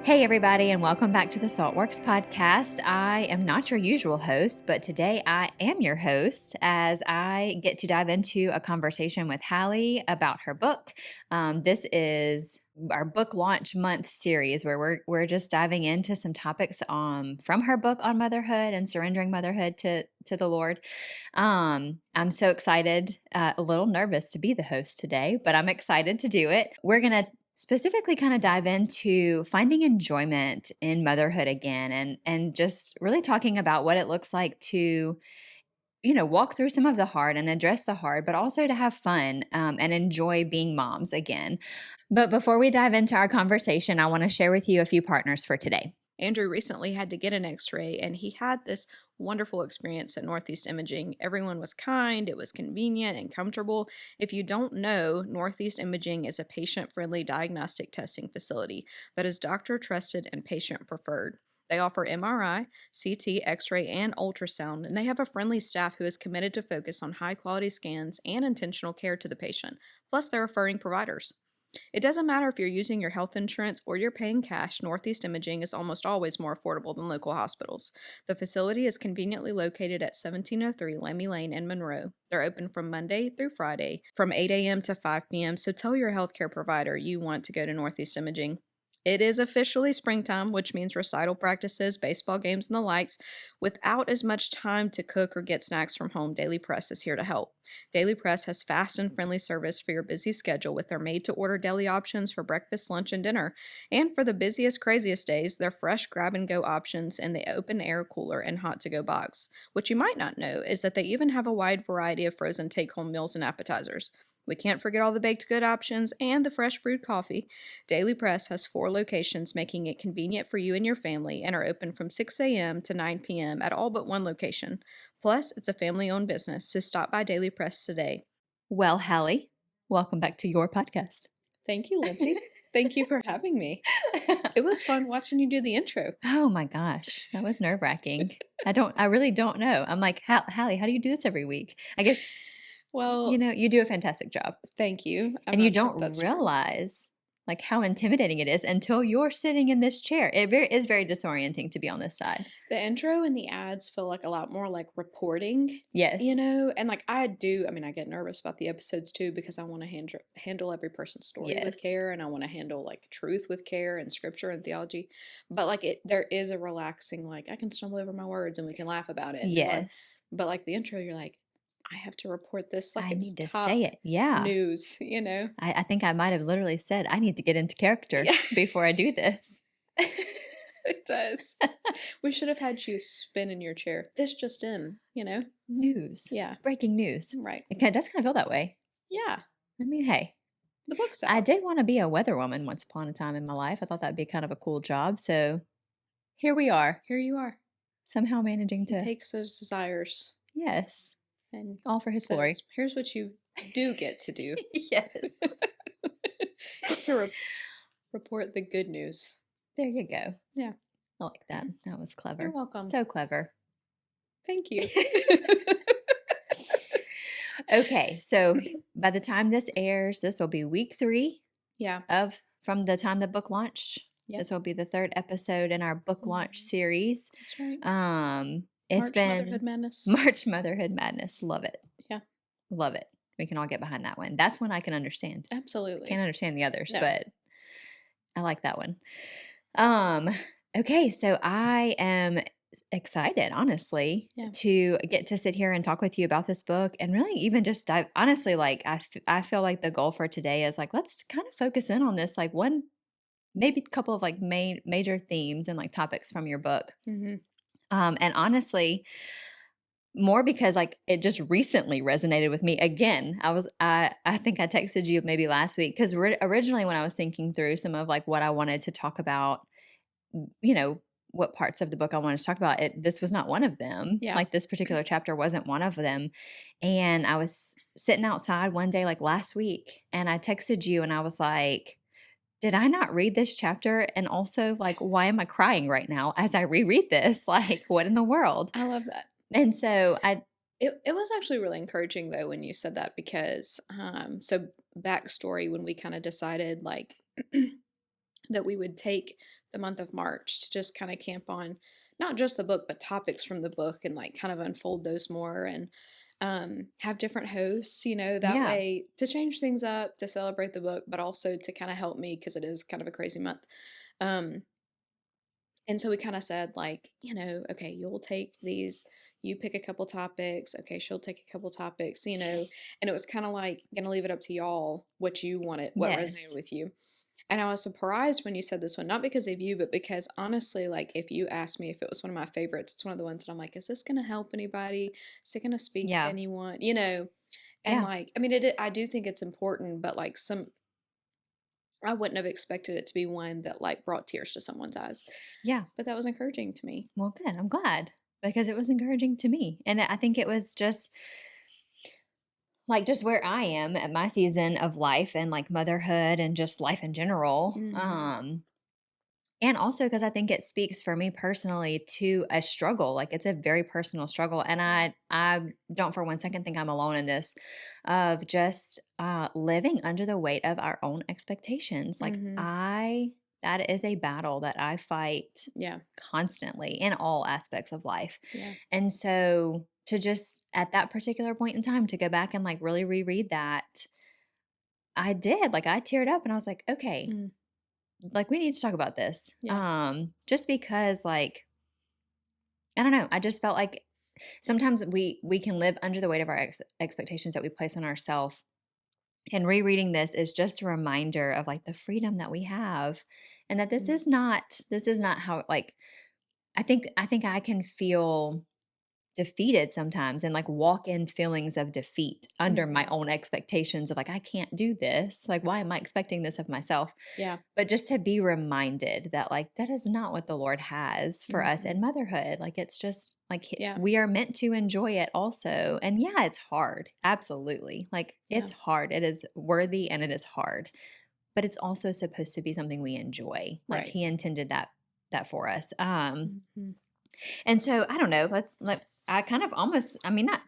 Hey, everybody, and welcome back to the Saltworks podcast. I am not your usual host, but today I am your host as I get to dive into a conversation with Hallie about her book. This is our book launch month series where we're just diving into some topics from her book on motherhood and surrendering motherhood to the Lord. I'm so excited, a little nervous to be the host today, but I'm excited to do it. We're going to specifically kind of dive into finding enjoyment in motherhood again and just really talking about what it looks like to walk through some of the hard and address the hard, but also to have fun and enjoy being moms again. But before we dive into our conversation, I want to share with you a few partners for today. Andrew recently had to get an x-ray, and he had this wonderful experience at Northeast Imaging. Everyone was kind, it was convenient and comfortable. If you don't know, Northeast Imaging is a patient-friendly diagnostic testing facility that is doctor trusted and patient preferred. They offer MRI, CT, X-ray, and ultrasound, and they have a friendly staff who is committed to focus on high-quality scans and intentional care to the patient. Plus, they're referring providers. It doesn't matter if you're using your health insurance or you're paying cash, Northeast Imaging is almost always more affordable than local hospitals. The facility is conveniently located at 1703 Lemmy Lane in Monroe. They're open from Monday through Friday from 8 a.m. to 5 p.m., so tell your healthcare provider you want to go to Northeast Imaging. It is officially springtime, which means recital practices, baseball games, and the likes. Without as much time to cook or get snacks from home, Daily Press is here to help. Daily Press has fast and friendly service for your busy schedule with their made-to-order deli options for breakfast, lunch, and dinner. And for the busiest, craziest days, their fresh grab-and-go options in the open-air cooler and hot-to-go box. What you might not know is that they even have a wide variety of frozen take-home meals and appetizers. We can't forget all the baked good options and the fresh brewed coffee. Daily Press has 4 locations, making it convenient for you and your family, and are open from 6 a.m. to 9 p.m. at all but one location. Plus, it's a family-owned business, so stop by Daily Press today. Well, Hallie, welcome back to your podcast. Thank you, Lindsay. Thank you for having me. It was fun watching you do the intro. Oh my gosh, that was nerve-wracking. I really don't know. I'm like, Hallie, how do you do this every week? I guess, Well, you do a fantastic job. thank you. And you don't realize like how intimidating it is until you're sitting in this chair. It is very disorienting to be on this side. The intro and the ads feel like a lot more like reporting. Yes. And like I get nervous about the episodes too because I want to handle every person's story with care, and I want to handle like truth with care and scripture and theology. But like there is a relaxing, like I can stumble over my words and we can laugh about it. Yes. But like the intro, you're like, I have to report this like I it's need to top say it. Yeah. news, I think I might have literally said, I need to get into character before I do this. It does. We should have had you spin in your chair. This just in, News. Yeah. Breaking news. Right. It does kind of feel that way. Yeah. I mean, hey. The book's out. I did want to be a weather woman once upon a time in my life. I thought that'd be kind of a cool job. So here we are. Here you are. Somehow managing to. He takes those desires. Yes. And all for his glory. Here's what you do get to do. Yes. To report the good news. There you go. Yeah. I like that. That was clever. You're welcome. So clever. Thank you. Okay, so by the time this airs, this will be week 3. Yeah. From the time the book launched. Yep. This will be the 3rd episode in our book launch series. That's right. It's been Motherhood Madness. March Motherhood Madness. Love it. Yeah. Love it. We can all get behind that one. That's one I can understand. Absolutely. Can't understand the others, but I like that one. Okay, so I am excited, honestly, to get to sit here and talk with you about this book and really even just dive. Honestly, like I feel like the goal for today is like, let's kind of focus in on this, like maybe a couple of like major themes and like topics from your book. Mm-hmm. And honestly, more because like it just recently resonated with me again. I think I texted you maybe last week because originally when I was thinking through some of like what I wanted to talk about, what parts of the book I wanted to talk about, this was not one of them. Yeah. Like this particular chapter wasn't one of them. And I was sitting outside one day like last week and I texted you and I was like, did I not read this chapter? And also, like, why am I crying right now as I reread this? Like, what in the world? I love that. And so I, It was actually really encouraging though when you said that because so backstory when we kind of decided like that we would take the month of March to just kind of camp on not just the book but topics from the book and like kind of unfold those more and have different hosts, you know, that yeah, way to change things up, to celebrate the book, but also to kind of help me because it is kind of a crazy month. Um, and so we kind of said, like, you know, okay, you'll take these, you pick a couple topics. Okay, she'll take a couple topics, you know, and it was kind of like, going to leave it up to y'all what you wanted, what resonated yes, with you. And I was surprised when you said this one, not because of you, but because honestly, like, if you asked me if it was one of my favorites, it's one of the ones that I'm like, is this going to help anybody? Is it going to speak to yeah, anyone? You know, and yeah, like, I mean, I do think it's important, but like, I wouldn't have expected it to be one that like brought tears to someone's eyes. yeah. But that was encouraging to me. Well, good. I'm glad because it was encouraging to me. And I think it was just like just where I am at my season of life and like motherhood and just life in general. Mhm. And also because I think it speaks for me personally to a struggle. Like it's a very personal struggle. And Yeah. I don't for one second think I'm alone in this of just living under the weight of our own expectations. Like Mhm. that is a battle that I fight Yeah. constantly in all aspects of life. Yeah. And so to just at that particular point in time to go back and like really reread that, I did. Like I teared up and I was like, okay, Mm. like we need to talk about this. Yeah. Just because like I don't know, I just felt like sometimes we can live under the weight of our expectations that we place on ourselves. And rereading this is just a reminder of like the freedom that we have and that Mm. this is not how like I think I can feel defeated sometimes and like walk in feelings of defeat under my Mhm. own expectations of like I can't do this. Like why am I expecting this of myself? Yeah. But just to be reminded that like that is not what the Lord has for us in Mhm. motherhood. Like it's just like Yeah. we are meant to enjoy it also. And yeah, it's hard. Absolutely. Like Yeah. it's hard. It is worthy and it is hard. But it's also supposed to be something we enjoy. Like Right. he intended that for us. Mhm. And so I don't know, let's like I kind of almost I mean not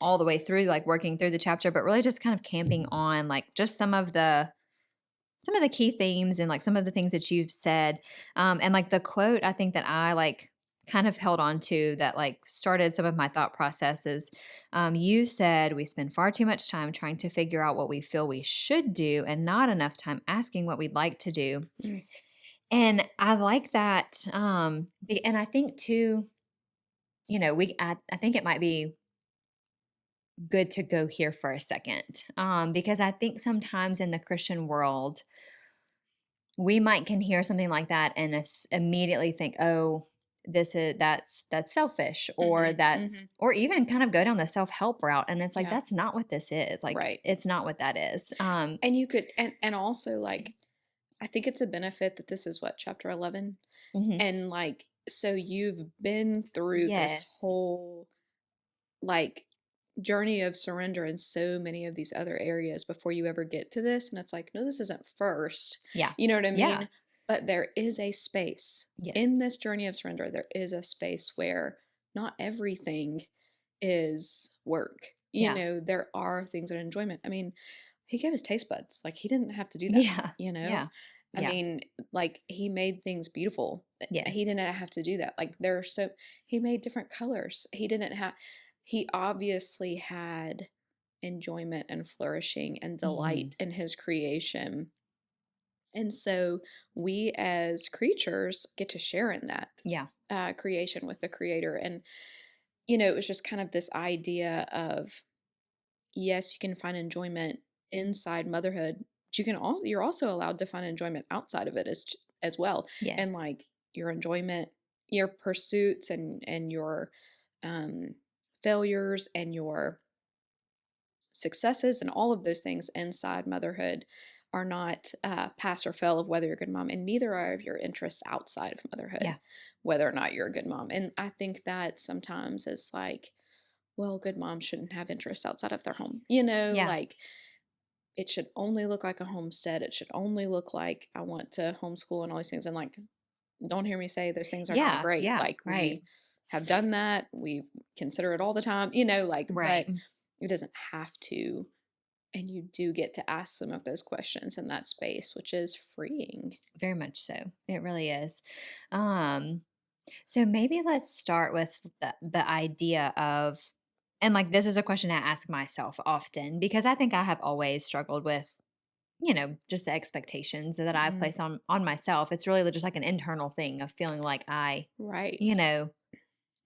all the way through like working through the chapter, but really just kind of camping on like just some of the key themes and like some of the things that you've said. And like the quote I think that I like kind of held on to that like started some of my thought processes. You said we spend far too much time trying to figure out what we feel we should do and not enough time asking what we'd like to do. Mm. And I like that. And I think too, you know, I think it might be good to go here for a second, because I think sometimes in the Christian world, we might can hear something like that and immediately think, "Oh, this is that's selfish," or Mhm. that's Mhm. or even kind of go down the self help route, and it's like Yeah. that's not what this is. Like Right. it's not what that is. And you could and also like I think it's a benefit that this is what chapter 11 Mhm. and like so you've been through this Yes, whole like journey of surrender in so many of these other areas before you ever get to this and it's like no this isn't first, yeah, you know what I yeah, mean, but there is a space in yes, this journey of surrender, there is a space where not everything is work, you yeah, know, there are things that are enjoyment. I mean, he gave his taste buds, like he didn't have to do that, yeah, you know. yeah, I yeah, mean, like he made things beautiful, he yes, didn't have to do that, like there are so he made different colors, he didn't have, he obviously had enjoyment and flourishing and hmm delight in his creation. And so we as creatures get to share in that yeah, creation with the creator. And, you know, it was just kind of this idea of, yes, you can find enjoyment inside motherhood, but you can also, you're also allowed to find enjoyment outside of it as well. And yes, like your enjoyment, your pursuits and your um, failures and your successes and all of those things inside motherhood are not pass or fail of whether you're a good mom, and neither are of your interests outside of motherhood, yeah, whether or not you're a good mom. And I think that sometimes is like, well, good moms shouldn't have interests outside of their home, you know, yeah, like it should only look like a homestead. It should only look like I want to homeschool and all these things. And like, don't hear me say those things are not Yeah, great. yeah, Like, right, we have done that. We consider it all the time, like, right. but it doesn't have to. And you do get to ask some of those questions in that space, which is freeing. Very much so. It really is. Um, so maybe let's start with the idea of, and like this is a question I ask myself often because I think I have always struggled with, just the expectations that I Mhm. place on myself. It's really just like an internal thing of feeling like I, you Right. know,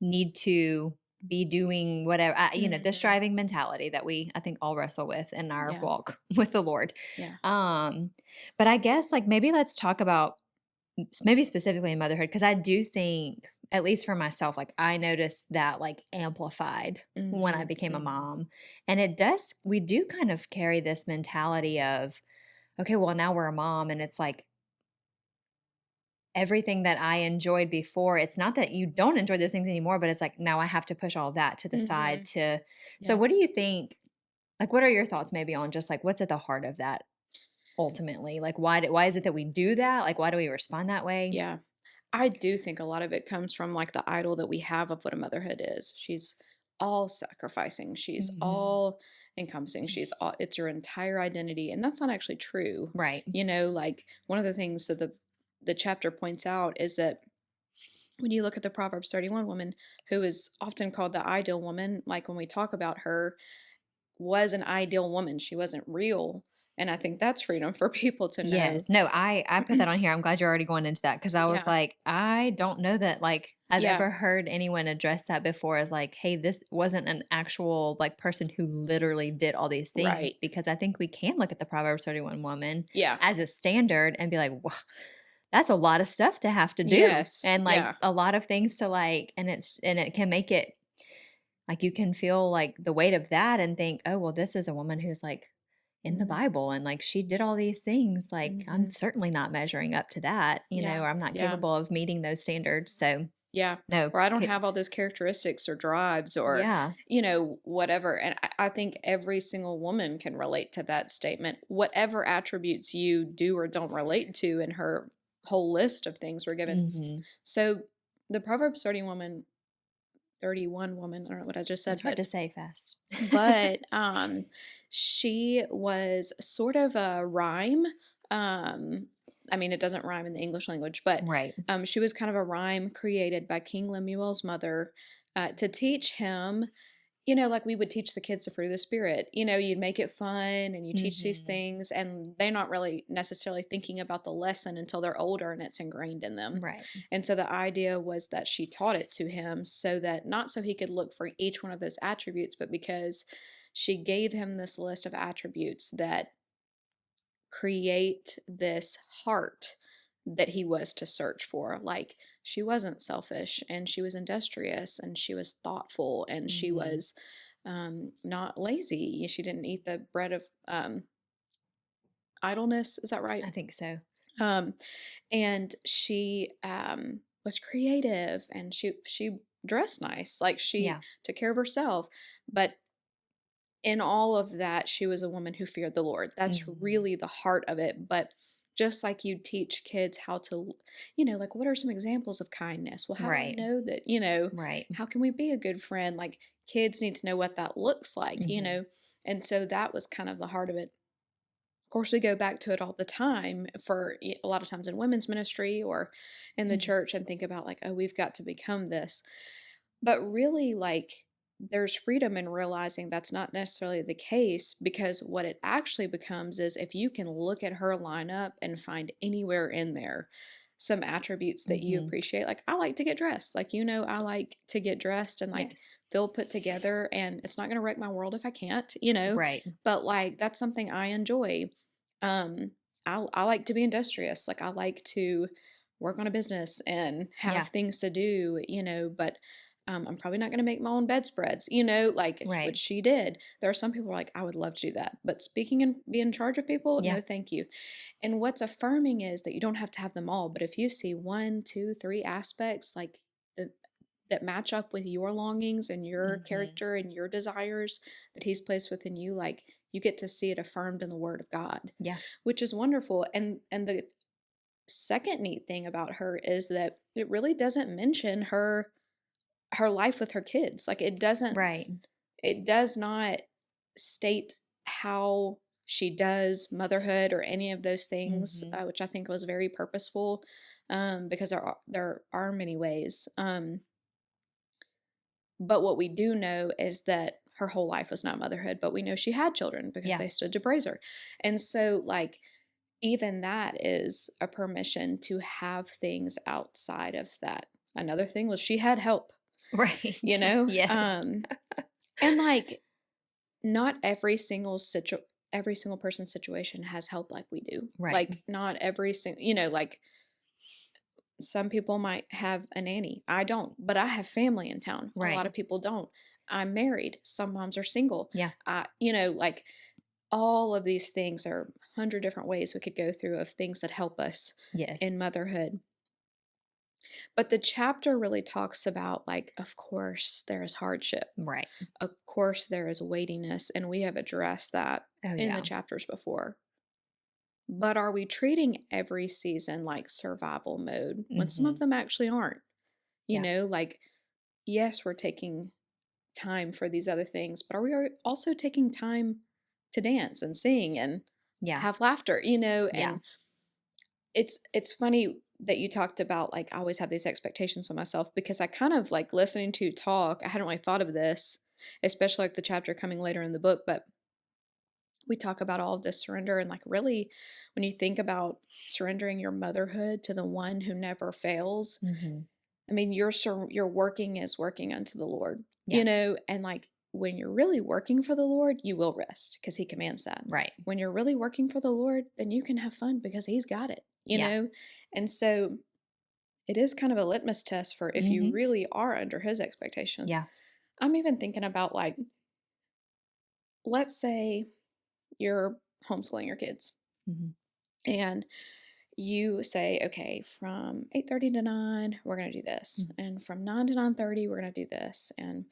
need to be doing whatever, the Mhm. striving mentality that we, I think, all wrestle with in our Yeah. walk with the Lord. Yeah. Um, but I guess like maybe let's talk about maybe specifically in motherhood because I do think, at least for myself, like I noticed that like amplified when I Mhm. became a Mhm. mom. And we do kind of carry this mentality of, okay, well, now we're a mom. And it's like everything that I enjoyed before, it's not that you don't enjoy those things anymore, but it's like now I have to push all that to the side Mhm. to. So, Yeah. what do you think? Like, what are your thoughts maybe on just like what's at the heart of that ultimately? Like, why is it that we do that? Like, why do we respond that way? Yeah. I do think a lot of it comes from like the idol that we have of what a motherhood is. She's all sacrificing. She's Hmm. all encompassing. It's your entire identity. And that's not actually true. Right. Like, one of the things that the chapter points out is that when you look at the Proverbs 31 woman, who is often called the ideal woman, like when we talk about her, was an ideal woman. She wasn't real. And I think that's freedom for people to know. Yes. No, I put that on here. I'm glad you're already going into that because I was Yeah. like, I don't know that like I've Yeah. ever heard anyone address that before as like, hey, this wasn't an actual like person who literally did all these things Right. because I think we can look at the Proverbs 31 woman Yeah. as a standard and be like, well, that's a lot of stuff to have to do Yes. and like Yeah. a lot of things to like and it can make it like you can feel like the weight of that and think, oh, well, this is a woman who's like in the Mhm. Bible and like she did all these things. Like I'm Mhm. certainly not measuring up to that, Yeah. or I'm not Yeah. capable of meeting those standards. So Yeah. no, Or I don't have all those characteristics or drives or, yeah. whatever. And I think every single woman can relate to that statement. Whatever attributes you do or don't relate to in her whole list of things were given. Hmm. So the Proverbs 31 woman, I don't know what I just It's said, hard to say fast. but she was sort of a rhyme. I mean, it doesn't rhyme in the English language, but Right. she was kind of a rhyme created by King Lemuel's mother to teach him, like we would teach the kids the fruit of the spirit. You'd make it fun and you teach these Hmm. things, and they're not really necessarily thinking about the lesson until they're older and it's ingrained in them. Right. And so the idea was that she taught it to him so that not so he could look for each one of those attributes, but because she gave him this list of attributes that create this heart that he was to search for. Like, she wasn't selfish, and she was industrious, and she was thoughtful, and she Hmm. was not lazy. She didn't eat the bread of idleness. Is that right? I think so. Um, and she was creative, and she dressed nice. Like, she Yeah. took care of herself, but in all of that, she was a woman who feared the Lord. That's Hmm. really the heart of it. But just like you teach kids how to, like, what are some examples of kindness? Well, how do I Right. know that, Right. how can we be a good friend? Like, kids need to know what that looks like. Hmm. And so that was kind of the heart of it. Of course, we go back to it all the time for a lot of times in women's ministry or in the church and think about, like, oh, we've got to become this. But really, like, there's freedom in realizing that's not necessarily the case, because what it actually becomes is if you can look at her lineup and find anywhere in there some attributes that you Hmm. appreciate. Like, I like to get dressed. Like, I like to get dressed and like Yes. feel put together, and it's not going to wreck my world if I can't. Right. But like, that's something I enjoy. I like to be industrious. Like, I like to work on a business and have Yeah. things to do. But I'm probably not going to make my own bedspreads, like which Right. she did. There are some people who are like, I would love to do that. But speaking and being in charge of people, Yeah. no, thank you. And what's affirming is that you don't have to have them all. But if you see one, two, three aspects like the, that match up with your longings and your Hmm. character and your desires that he's placed within you, like, you get to see it affirmed in the word of God, Yeah. which is wonderful. And the second neat thing about her is that it really doesn't mention her life with her kids. Like Right. it does not state how she does motherhood or any of those things, Mhm. which I think was very purposeful, because there are many ways. But what we do know is that her whole life was not motherhood, but we know she had children because Yeah. they stood to praise her. And so, like, even that is a permission to have things outside of that. Another thing was she had help, you Right. know? Yes. And like, not every single person's situation has help like we do. Right. Like, not every single, like, some people might have a nanny. I don't, but I have family in town. A lot Right. of people don't. I'm married. Some moms are single. Yeah. Like, all of these things are 100 different ways we could go through of things that help us in Yes. motherhood. But the chapter really talks about, like, of course there is hardship. Right. Of course there is weightiness, and we have addressed that Oh, in the yeah. chapters before. But are we treating every season like survival mode when some of Mhm. them actually aren't? Yeah. Like, yes, we're taking time for these other things, but are we also taking time to dance and sing and Yeah. have laughter, Yeah. and it's funny that you talked about, like, I always have these expectations on myself, because I kind of, like, listening to you talk, I hadn't really thought of this, especially like the chapter coming later in the book, but we talk about all of this surrender, and, like, really, when you think about surrendering your motherhood to the one who never fails, Mhm. I mean, your working is working unto the Lord, Yeah. and, like, when you're really working for the Lord, you will rest because He commands that. Right. When you're really working for the Lord, then you can have fun because He's got it. Yeah. And so it is kind of a litmus test for if you Mhm. really are under His expectations. Yeah. I'm even thinking about, like, let's say you're homeschooling your kids Mhm. and you say, okay, from 8:30 to 9 we're going to do this, Mhm. and from 9 to 9:30 we're going to do this, and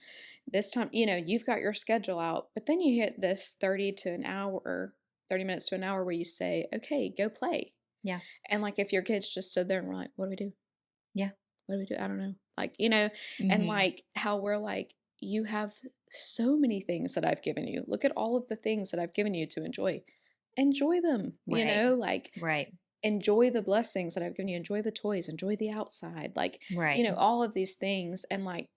this time, you've got your schedule out, but then you hit this 30 minutes to an hour where you say, okay, go play. Yeah. And, like, if your kids just stood there and were like, what do we do? Yeah. What do we do? I don't know. Like, and, Mhm. like, how we're like, you have so many things that I've given you. Look at all of the things that I've given you to enjoy. Enjoy them, Right. like, Right. enjoy the blessings that I've given you. Enjoy the toys, enjoy the outside, like, Right. all of these things. And, like,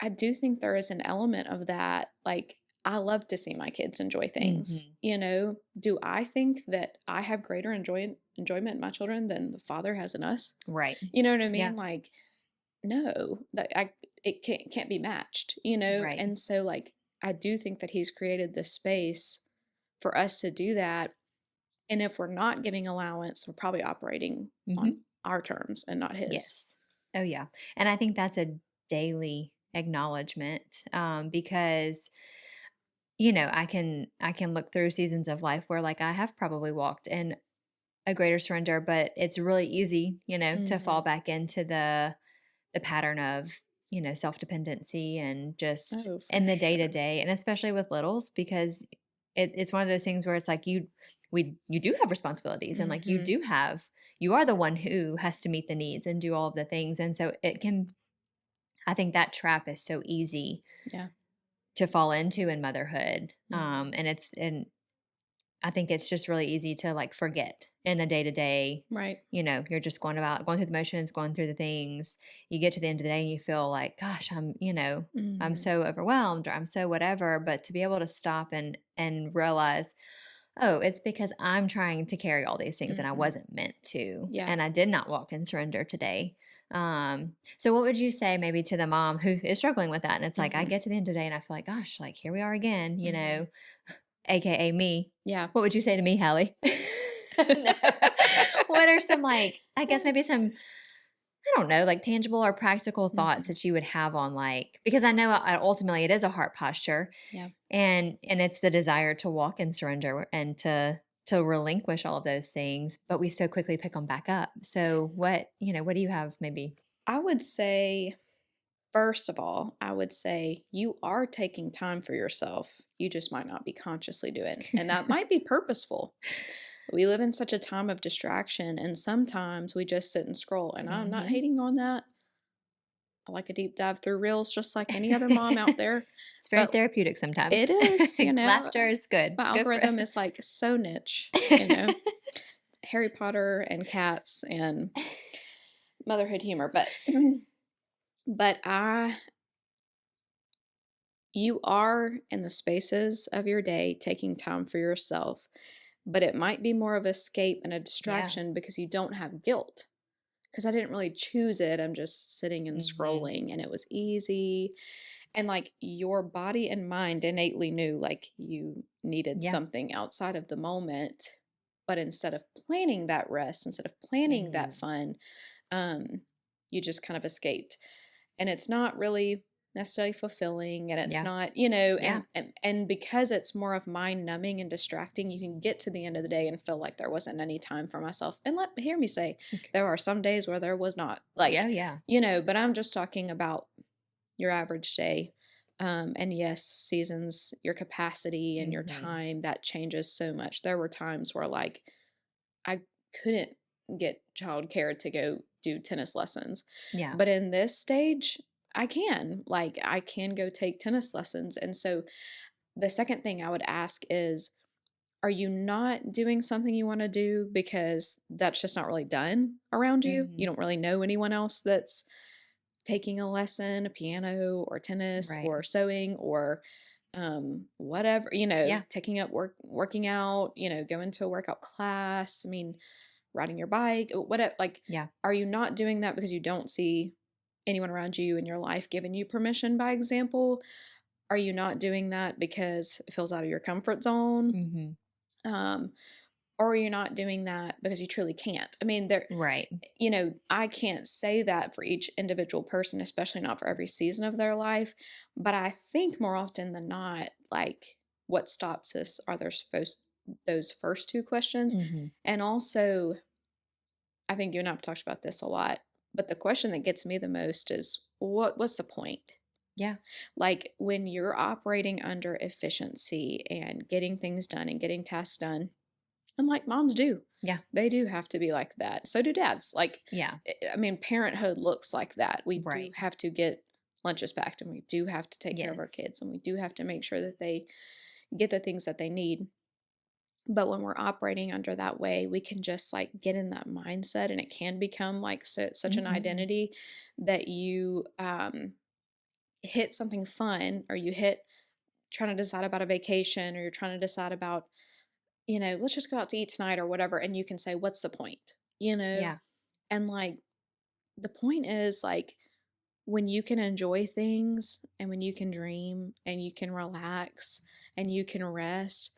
I do think there is an element of that. Like, I love to see my kids enjoy things. Mhm. Do I think that I have greater enjoyment in my children than the Father has in us? Right. You know what I Yeah. mean? Like, no, that it can't be matched. Right. And so, like, I do think that He's created this space for us to do that. And if we're not giving allowance, we're probably operating on Mhm. our terms and not His. Yes. Oh, yeah. And I think that's a daily acknowledgement, because I can look through seasons of life where, like, I have probably walked in a greater surrender, but it's really easy, to fall Hmm. back into the pattern of, self-dependency and just Oh, in for the day to sure. day, and especially with littles, because it's one of those things where it's like you do have responsibilities, and, like, Hmm. you are the one who has to meet the needs and do all of the things, and so I think that trap is so easy Yeah. to fall into in motherhood, Hmm. and I think it's just really easy to, like, forget in a day to day. Right. You're just going through the motions, going through the things. You get to the end of the day and you feel like, gosh, I'm Hmm. so overwhelmed, or I'm so whatever. But to be able to stop and realize, oh, it's because I'm trying to carry all these things and I Hmm. wasn't meant to. Yeah. And I did not walk in surrender today. So what would you say maybe to the mom who is struggling with that? And it's like, I Hmm. get to the end of the day and I feel like, gosh, like, here we are again, Hmm. AKA me. Yeah. What would you say to me, Hallie? No. What are some, like, I guess maybe some, I don't know, like, tangible or practical thoughts Hmm. that you would have on, like, because I know ultimately it is a heart posture, Yeah. and it's the desire to walk in surrender and to relinquish all of those things, but we so quickly pick them back up. So what do you have maybe? I would say First of all, I would say you are taking time for yourself. You just might not be consciously doing, and that might be purposeful. We live in such a time of distraction, and sometimes we just sit and scroll, and I'm not Mhm. hating on that. I like a deep dive through reels just like any other mom out there, It's very but therapeutic sometimes. it is, Laughter is good. my It's good for algorithm is like so niche, Harry Potter and cats and motherhood humor, but you are in the spaces of your day taking time for yourself, but it might be more of escape and a Yeah. distraction because you don't have guilt. Because I didn't really choose it. I'm just sitting and Mhm. scrolling and it was easy. And like your body and mind innately knew like you needed Yeah. something outside of the moment. But instead of planning that rest, instead of planning that Mhm. fun, um, you just kind of escaped. And it's not really necessarily fulfilling and it's Yeah. not, Yeah. and because it's more of mind numbing and distracting, you can get to the end of the day and feel like there wasn't any time for myself. And let hear me say, there are some days where there was not. Yeah, Like, yeah. but I'm just talking about your average day. And yes, seasons, your capacity and your Mhm. time, that changes so much. There were times where like I couldn't get childcare to go do tennis lessons. Yeah. But in this stage, I can. Like, I can go take tennis lessons. And so the second thing I would ask is, are you not doing something you want to do because that's just not really done around you? You Mhm. don't really know anyone else that's taking a lesson, a piano or tennis Right. or sewing or whatever, Yeah. taking up working out, going to a workout class. I mean, riding your bike, whatever. Like, Yeah. are you not doing that because you don't see anyone around you in your life giving you permission by example? Are you not doing that because it feels out of your comfort zone? Mhm. Um, or are you not doing that because you truly can't? I mean, Right. I can't say that for each individual person, especially not for every season of their life. But I think more often than not, like what stops us are those first two questions. Mhm. And also, I think you and I have talked about this a lot, but the question that gets me the most is what's the point? Yeah. Like when you're operating under efficiency and getting things done and getting tasks done, and like moms do, Yeah. they do have to be like that. So do dads. Like, Yeah. I mean, parenthood looks like that. We do Right. have to get lunches packed and we do have to take care of our Yes. kids and we do have to make sure that they get the things that they need. But when we're operating under that way, we can just like get in that mindset and it can become like such an Mhm. identity that you hit something fun or you hit trying to decide about a vacation or you're trying to decide about, let's just go out to eat tonight or whatever. And you can say, what's the point? Yeah. And like the point is like when you can enjoy things and when you can dream and you can relax and you can rest,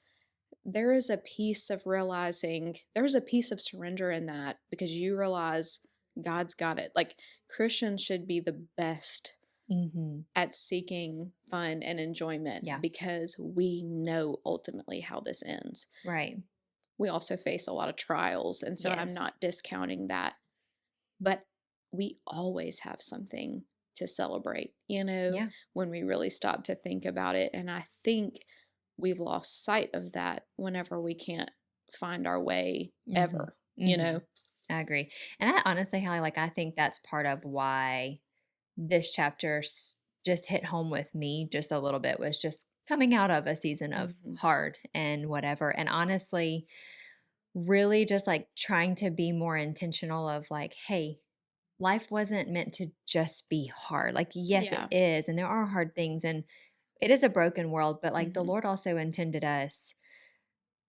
there is a piece of realizing there's a piece of surrender in that because you realize God's got it. Like Christians should be the best Mhm. at seeking fun and enjoyment Yeah. because we know ultimately how this ends. Right. We also face a lot of trials, and so I'm Yes. not discounting that, but we always have something to celebrate, Yeah. when we really stop to think about it. And I think we've lost sight of that whenever we can't find our way Mhm. ever, Mhm. I agree. And I honestly, Hallie, like I think that's part of why this chapter just hit home with me just a little bit was just coming out of a season of Mhm. hard and whatever. And honestly, really just like trying to be more intentional of like, hey, life wasn't meant to just be hard. Like, yes, it Yeah. is. And there are hard things and it is a broken world, but like the Mhm. Lord also intended us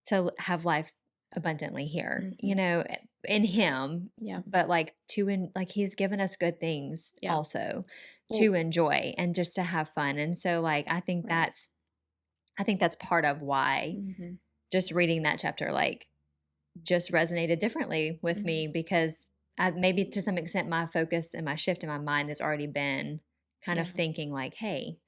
to have life abundantly here, Mhm. in him, Yeah. but like like he's given us good things Yeah. also Well, to enjoy and just to have fun. And so like right. I think that's part of why Mhm. just reading that chapter like just resonated differently with me Mhm. because maybe to some extent my focus and my shift in my mind has already been kind of Yeah. thinking like, hey,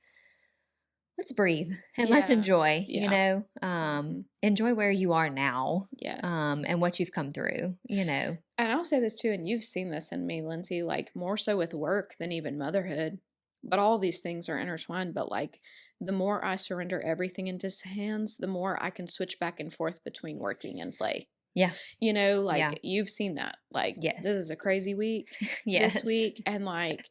let's breathe and let's Yeah. enjoy, Yeah. Mhm. enjoy where you are now, Yes. and what you've come through. And I'll say this too, and you've seen this in me, Lindsay, like more so with work than even motherhood. But all these things are intertwined. But like the more I surrender everything into his hands, the more I can switch back and forth between working and play. Yeah. You know, Yeah. like you've seen that. Like this Yes. is a crazy week this Yes. week. And like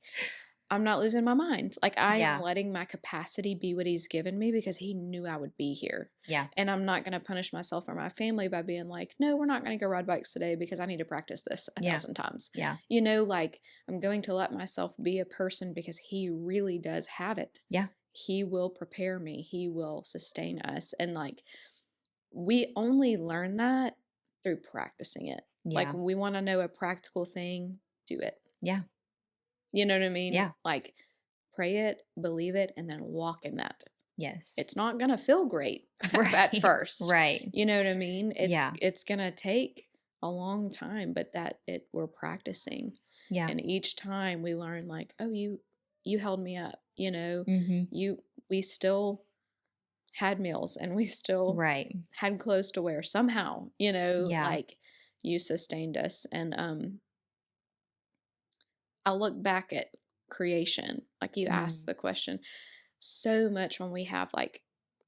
I'm not losing my mind. Like I am Yeah. letting my capacity be what he's given me because he knew I would be here. Yeah. And I'm not going to punish myself or my family by being like, no, we're not going to go ride bikes today because I need to practice this a Yeah. thousand times. Yeah. You know, like I'm going to let myself be a person because he really does have it. Yeah. He will prepare me, he will sustain us. And like we only learn that through practicing it. Like Yeah. we want to know a practical thing, do it. Yeah. You know what I mean? Yeah. Like pray it, believe it, and then walk in that. Yes. It's not going to feel great at Right. first. Right. You know what I mean? Yeah. It's going to take a long time, but we're practicing. Yeah. And each time we learn like, oh, you held me up, you know. Mm-hmm. We still had meals and we still Right. had clothes to wear somehow, you know, Yeah. like you sustained us. And I look back at creation, like you asked Mm. the question, so much when we have like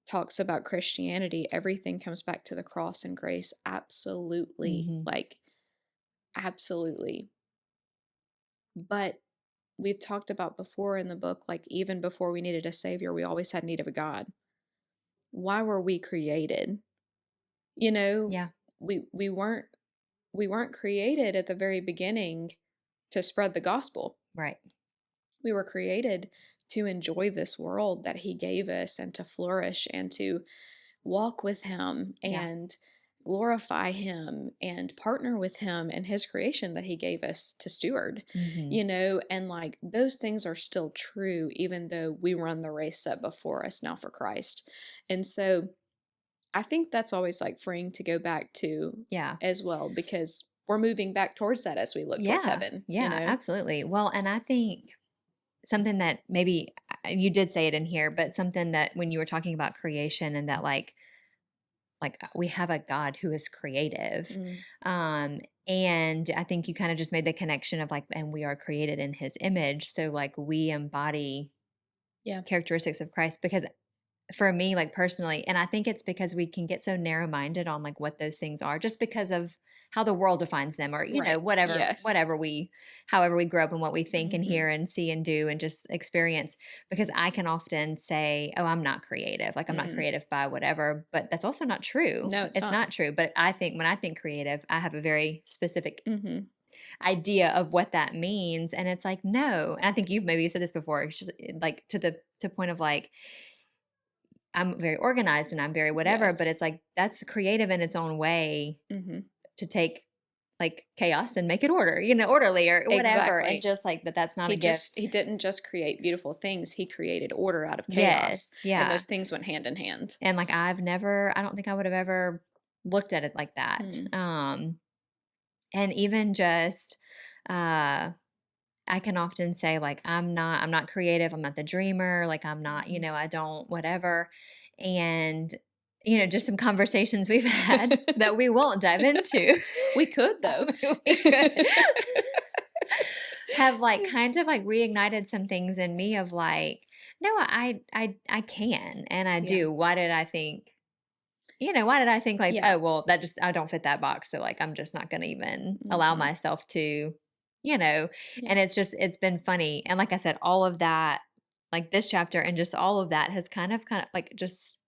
talks about Christianity, everything comes back to the cross and grace. Absolutely. Mm-hmm. Like, absolutely. But we've talked about before in the book, like, even before we needed a savior, we always had need of a God. Why were we created? You know, Yeah. we weren't created at the very beginning to spread the gospel. Right. We were created to enjoy this world that he gave us and to flourish and to walk with him Yeah. and glorify him and partner with him in his creation that he gave us to steward, Mm-hmm. you know, and like those things are still true, even though we run the race set before us now for Christ. And so I think that's always like freeing to go back to Yeah. as well, because we're moving back towards that as we look towards Yeah. heaven, you Yeah. know? Absolutely. Well, and I think something that maybe you did say it in here, but something that when you were talking about creation and that we have a God who is creative. Mm, Um, and I think you kind of just made the connection of like, and we are created in his image. So like we embody yeah. characteristics of Christ because for me, like personally, and I think it's because we can get so narrow minded on like what those things are just because of how the world defines them or, you know, Right. Yes. however we grow up and what we think and Hmm. hear and see and do and just experience. Because I can often say, oh, I'm not creative. Like I'm not Mm. creative by whatever, but that's also not true. No, it's It's not. not true. But I think when I think creative, I have a very specific Hmm. idea of what that means. And it's like, no. And I think you've maybe said this before, it's just like to point of like, I'm very organized and I'm very whatever, but it's Yes. like that's creative in its own way Hmm. to take like chaos and make it order, you know, orderly or whatever. And Exactly. just like that's not a gift. He didn't just create beautiful things, he created order out of chaos. Yes. And Yeah. those things went hand in hand. And like I don't think I would have ever looked at it like that. Mm. And even just uh I can often say like I'm not creative, I'm not the dreamer, like I'm not, you Mhm. know, I don't whatever. And you know, just some conversations we've had that we won't dive into. We could though. We could have like kind of like reignited some things in me of like, no, I can and I Yeah. do. Why did I think, you know, why did I think like, Yeah. oh well, that just I don't fit that box, so like I'm just not gonna even allow Hmm. myself to, you know, Yeah. and it's been funny. And like I said, all of that, like this chapter and just all of that has kind of like just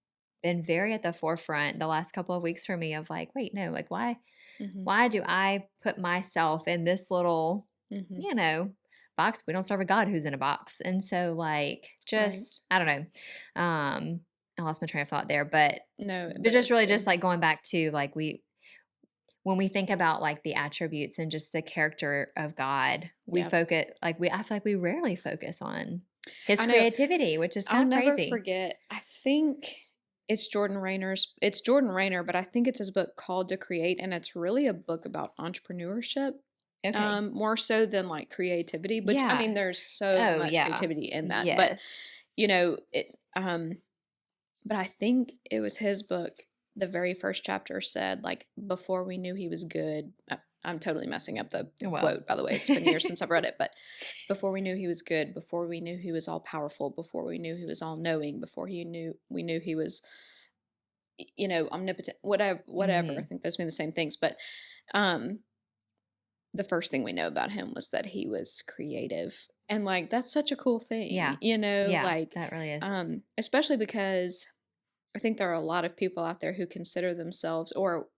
been very at the forefront the last couple of weeks for me of like, wait, no, like Hmm. why do I put myself in this little, Hmm. you know, box? We don't serve a God who's in a box. And so like Right. just I don't know. I lost my train of thought there, but No, but but just it's really just good. like going back to like we when we think about like the attributes and just the character of God, we Yeah. focus like we I feel like we rarely focus on his I know. creativity, which is I'll kind of never crazy. forget. I think it's Jordan Rayner, but I think it's his book called To Create, and it's really a book about entrepreneurship. Okay. More so than like creativity, which I Yeah. mean, there's so Oh much yeah. creativity in that. But Yes. you know, but I think it was his book. The very first chapter said, like, before we knew he was good. I'm totally messing up the Well, quote, by the way. It's been years since I've read it, but before we knew he was good, before we knew he was all powerful, before we knew he was all knowing, before we knew he was, omnipotent, whatever. I hmm think those mean the same things, but um the first thing we know about him was that he was creative. And like that's such a cool thing, yeah. Yeah, like that really is. especially because I think there are a lot of people out there who consider themselves or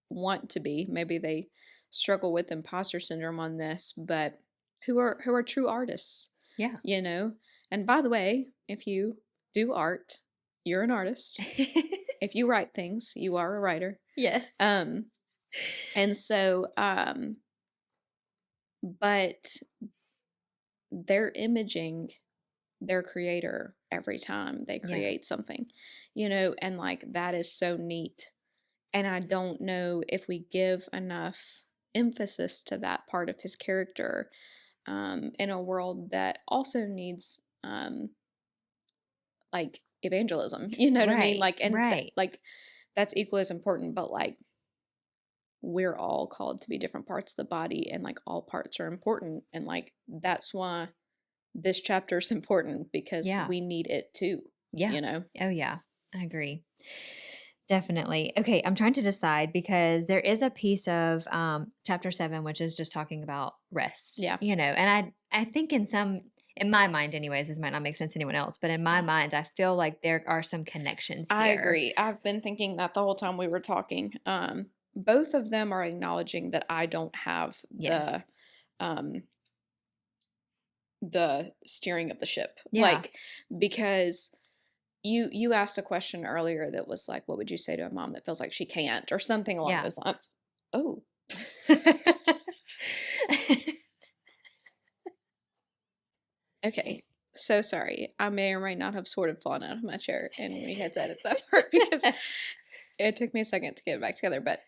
want to be, maybe they struggle with imposter syndrome on this, but who are true artists, Yeah. you know? And by the way, if you do art, you're an artist. If you write things, you are a writer. Yes. Um and so but they're imaging their creator every time they Yeah. create something, and like that is so neat. And I don't know if we give enough emphasis to that part of his character, in a world that also needs, like evangelism. You know what I mean? Right. Like, and Right. like that's equally as important. But like, we're all called to be different parts of the body, and like all parts are important. And like that's why this chapter is important because Yeah. we need it too. Yeah. You know? Oh, yeah. I agree. Definitely. Okay, I'm trying to decide because there is a piece of chapter 7 which is just talking about rest, Yeah. and I think in my mind anyways, this might not make sense to anyone else, but in my mind I feel like there are some connections I here. agree. I've been thinking that the whole time we were talking. Both of them are acknowledging that I don't have Yes. um the steering of the ship. Yeah. Like, because you asked a question earlier that was like, what would you say to a mom that feels like she can't, or something along Yeah. those lines? Oh, okay. So sorry. I may or may not have sort of fallen out of my chair, and we had to edit that part because it took me a second to get it back together. But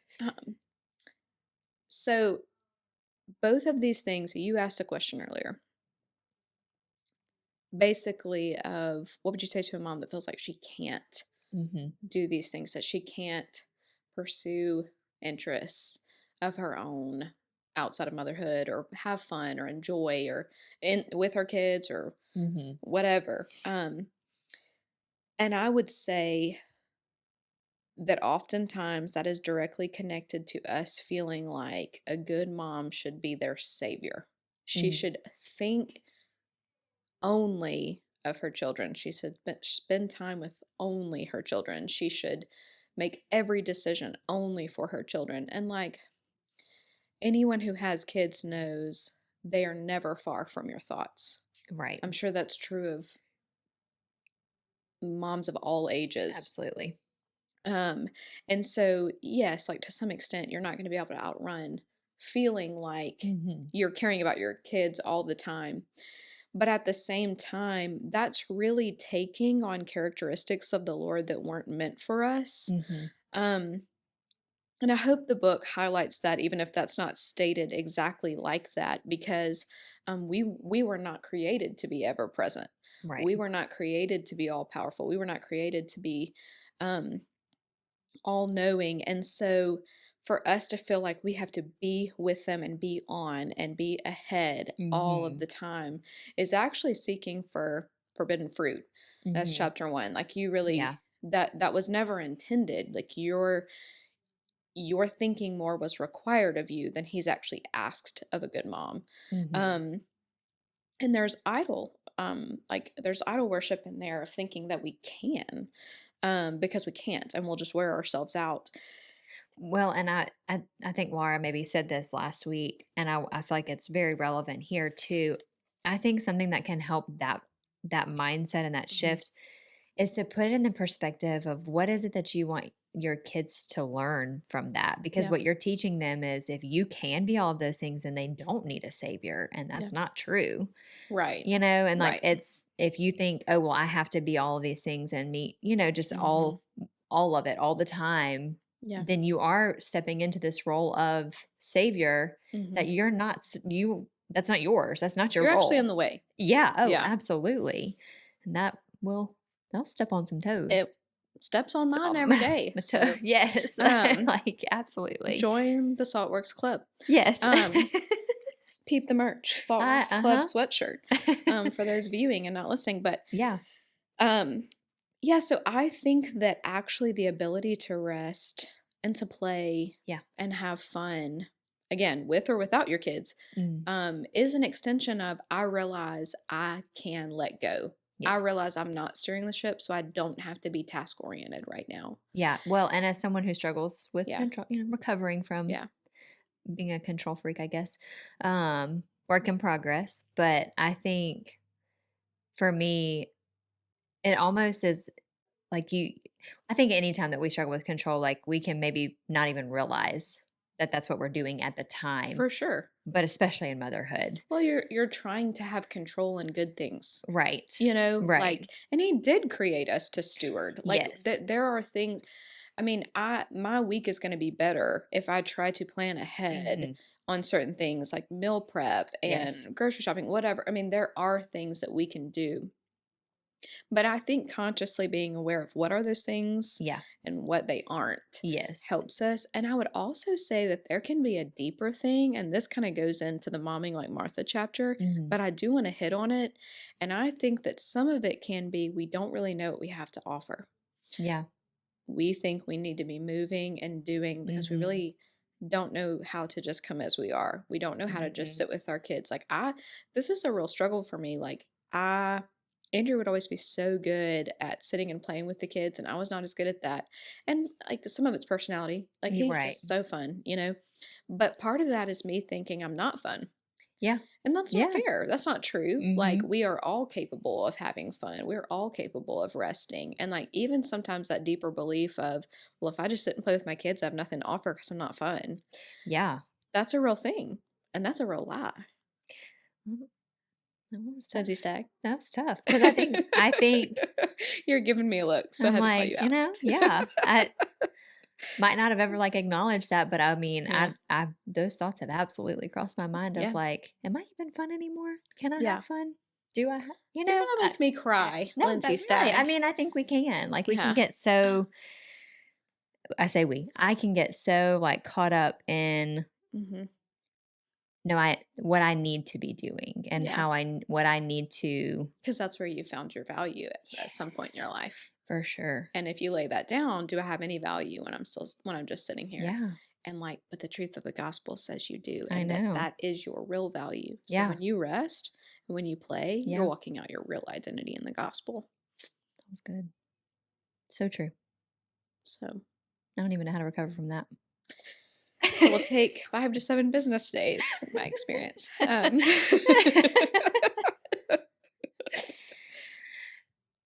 so both of these things, you asked a question earlier, basically, of what would you say to a mom that feels like she can't hmm do these things, that she can't pursue interests of her own outside of motherhood, or have fun or enjoy, or in with her kids, or hmm whatever. And I would say that oftentimes that is directly connected to us feeling like a good mom should be their savior. She hmm should think only of her children. She should spend time with only her children. She should make every decision only for her children. And like anyone who has kids knows, they are never far from your thoughts. Right. I'm sure that's true of moms of all ages. Absolutely. Um, and so, yes, like to some extent, you're not going to be able to outrun feeling like hmm you're caring about your kids all the time. But at the same time, that's really taking on characteristics of the Lord that weren't meant for us. hmm Um, and I hope the book highlights that, even if that's not stated exactly like that, because we were not created to be ever present. Right. We were not created to be all powerful. We were not created to be um, all knowing. And so for us to feel like we have to be with them and be on and be ahead all of hmm the time is actually seeking for forbidden fruit. That's hmm chapter 1. Like you Yeah. really, that was never intended. Like your thinking more was required of you than he's actually asked of a good mom. hmm Um and there's idol worship in there of thinking that we can, because we can't, and we'll just wear ourselves out. Well, and I think Laura maybe said this last week, and I feel like it's very relevant here too. I think something that can help that mindset and that Mhm. shift is to put it in the perspective of what is it that you want your kids to learn from that? Because Yeah. what you're teaching them is if you can be all of those things, then they don't need a savior, and Yeah. that's not true. Right. And like Right. it's if you think, oh well, I have to be all of these things and meet, just Mhm. all of it all the time, Yeah. then you are stepping into this role of savior that Mhm. you're not that's not yours. That's not your You're actually in role. the way. Yeah. Oh, Yeah. absolutely. And they'll step on some It toes. steps on mine So, every day. So yes, um like absolutely. join the Saltworks Club. Yes. Peep the merch, Saltworks Club Uh-huh. sweatshirt, for those viewing and not listening. But Yeah. um yeah, so I think that actually the ability to rest and to play Yeah. and have fun, again, with or without your kids, Mm. is an extension of I realize I can let go. I Yes. realize I'm not steering the ship, so I don't have to be task oriented right now. Yeah. Well, and as someone who struggles with Yeah. control, recovering from Yeah. being a control freak, I guess, work in progress. But I think for me, it almost is like I think anytime that we struggle with control, like we can maybe not even realize that that's what we're doing at the time, For sure. but especially in motherhood. Well, you're trying to have control in good things. Right. You know, Right. like, and he did create us to steward. Like Yes. there are things, I mean, my week is going to be better if I try to plan ahead Hmm. on certain things like meal prep Yes. and grocery shopping, whatever. I mean, there are things that we can do. But I think consciously being aware of what are those things Yeah. and what they aren't Yes. helps us. And I would also say that there can be a deeper thing, and this kind of goes into the Momming Like Martha chapter, Hmm. but I do want to hit on it. And I think that some of it can be we don't really know what we have to offer. Yeah. We think we need to be moving and doing because we Hmm. really don't know how to just come as we are. We don't know how to just Hmm. sit with our kids. Like this is a real struggle for me. Like Andrew would always be so good at sitting and playing with the kids, and I was not as good at that. And like some of it's personality. Like You're he's right. just so fun, But part of that is me thinking I'm not fun. Yeah. And that's not Yeah. fair. That's not true. Like, Hmm. we are all capable of having fun. We're all capable of resting. And, like, even sometimes that deeper belief of, well, if I just sit and play with my kids, I have nothing to offer because I'm not fun. Yeah. That's a real thing. And that's a real lie. Mm, that was tough. Lindsay Stagg. That was tough because I think You're giving me a look, so I I'm had to call like, you out. yeah, I might not have ever like acknowledged that, but I mean, Yeah. I those thoughts have absolutely crossed my mind of Yeah. like, am I even fun anymore? Can I have Yeah. fun? Do I, You're going to make me cry, no, Lindsay but really, I Stagg. mean, I think we can. Like, we can Yeah. get so, I say I can get so like caught up in Mm-hmm. no, what I need to be doing and Yeah. what I need to, Because that's where you found your value at some point in your life. for sure. And if you lay that down, do I have any value when I'm just sitting here? Yeah, And like, but the truth of the gospel says you do, I and that know. that is your real value. So Yeah, when you rest and when you play, you're yeah, walking out your real identity in the gospel. that was good. So true. So I don't even know how to recover from that. it will take 5 to 7 business days, in my experience.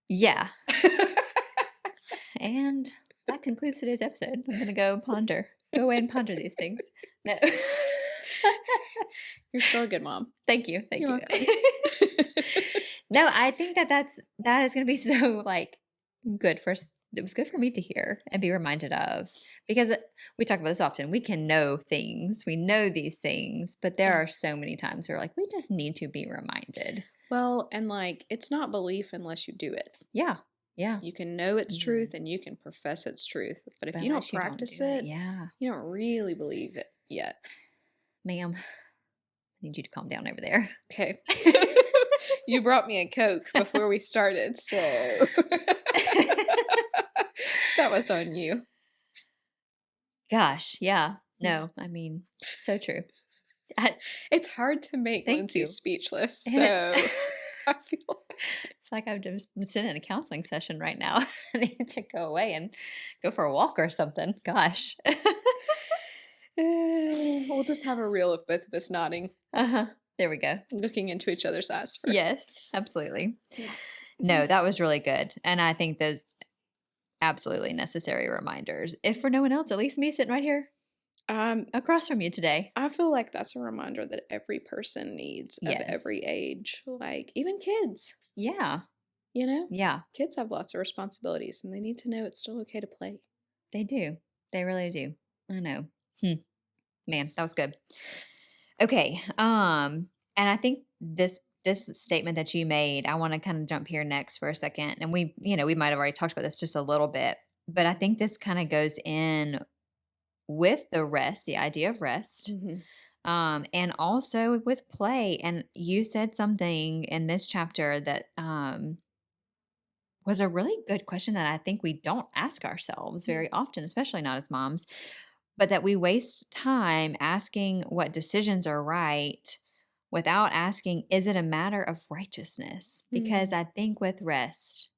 Yeah. And that concludes today's episode. I'm going to go go away and ponder these things. No. You're still a good mom. Thank you. Thank You're you. welcome. No, I think that is going to be so like good it was good for me to hear and be reminded of because we talk about this often. We can know things, we know these things, but there Yeah. are so many times where like we just need to be reminded. Well, and like, it's not belief unless you do it. Yeah. Yeah. You can know it's Mhm. truth and you can profess it's truth. But if But you don't unless you don't practice do it, it, yeah. you don't really believe it yet. Ma'am, I need you to calm down over there. Okay. You brought me a Coke before we started, so that was on you. Gosh, yeah. No, I mean, so true. It's hard to make Thank Lindsay you. speechless, so I feel It's like I've just been sitting in a counseling session right now. I need to go away and go for a walk or something. Gosh. we'll just have a reel of both of us nodding, Uh-huh. There we go. looking into each other's eyes for Yes, absolutely. Yeah. No, that was really good. And I think those absolutely necessary reminders. If for no one else, at least me sitting right here across from you today. I feel like that's a reminder that every person needs of Yes. every age, like even kids, Yeah. Yeah, Kids have lots of responsibilities and they need to know it's still okay to play. they do. They really do. I know. Man, that was good. Okay. And I think this this statement that you made, I want to kind of jump here next for a second. And we might have already talked about this just a little bit, but I think this kind of goes in with the rest, the idea of rest, Mhm. and also with play. And you said something in this chapter that was a really good question that I think we don't ask ourselves Mhm. very often, especially not as moms, but that we waste time asking what decisions are right without asking, is it a matter of righteousness? Because Mm. I think with rest,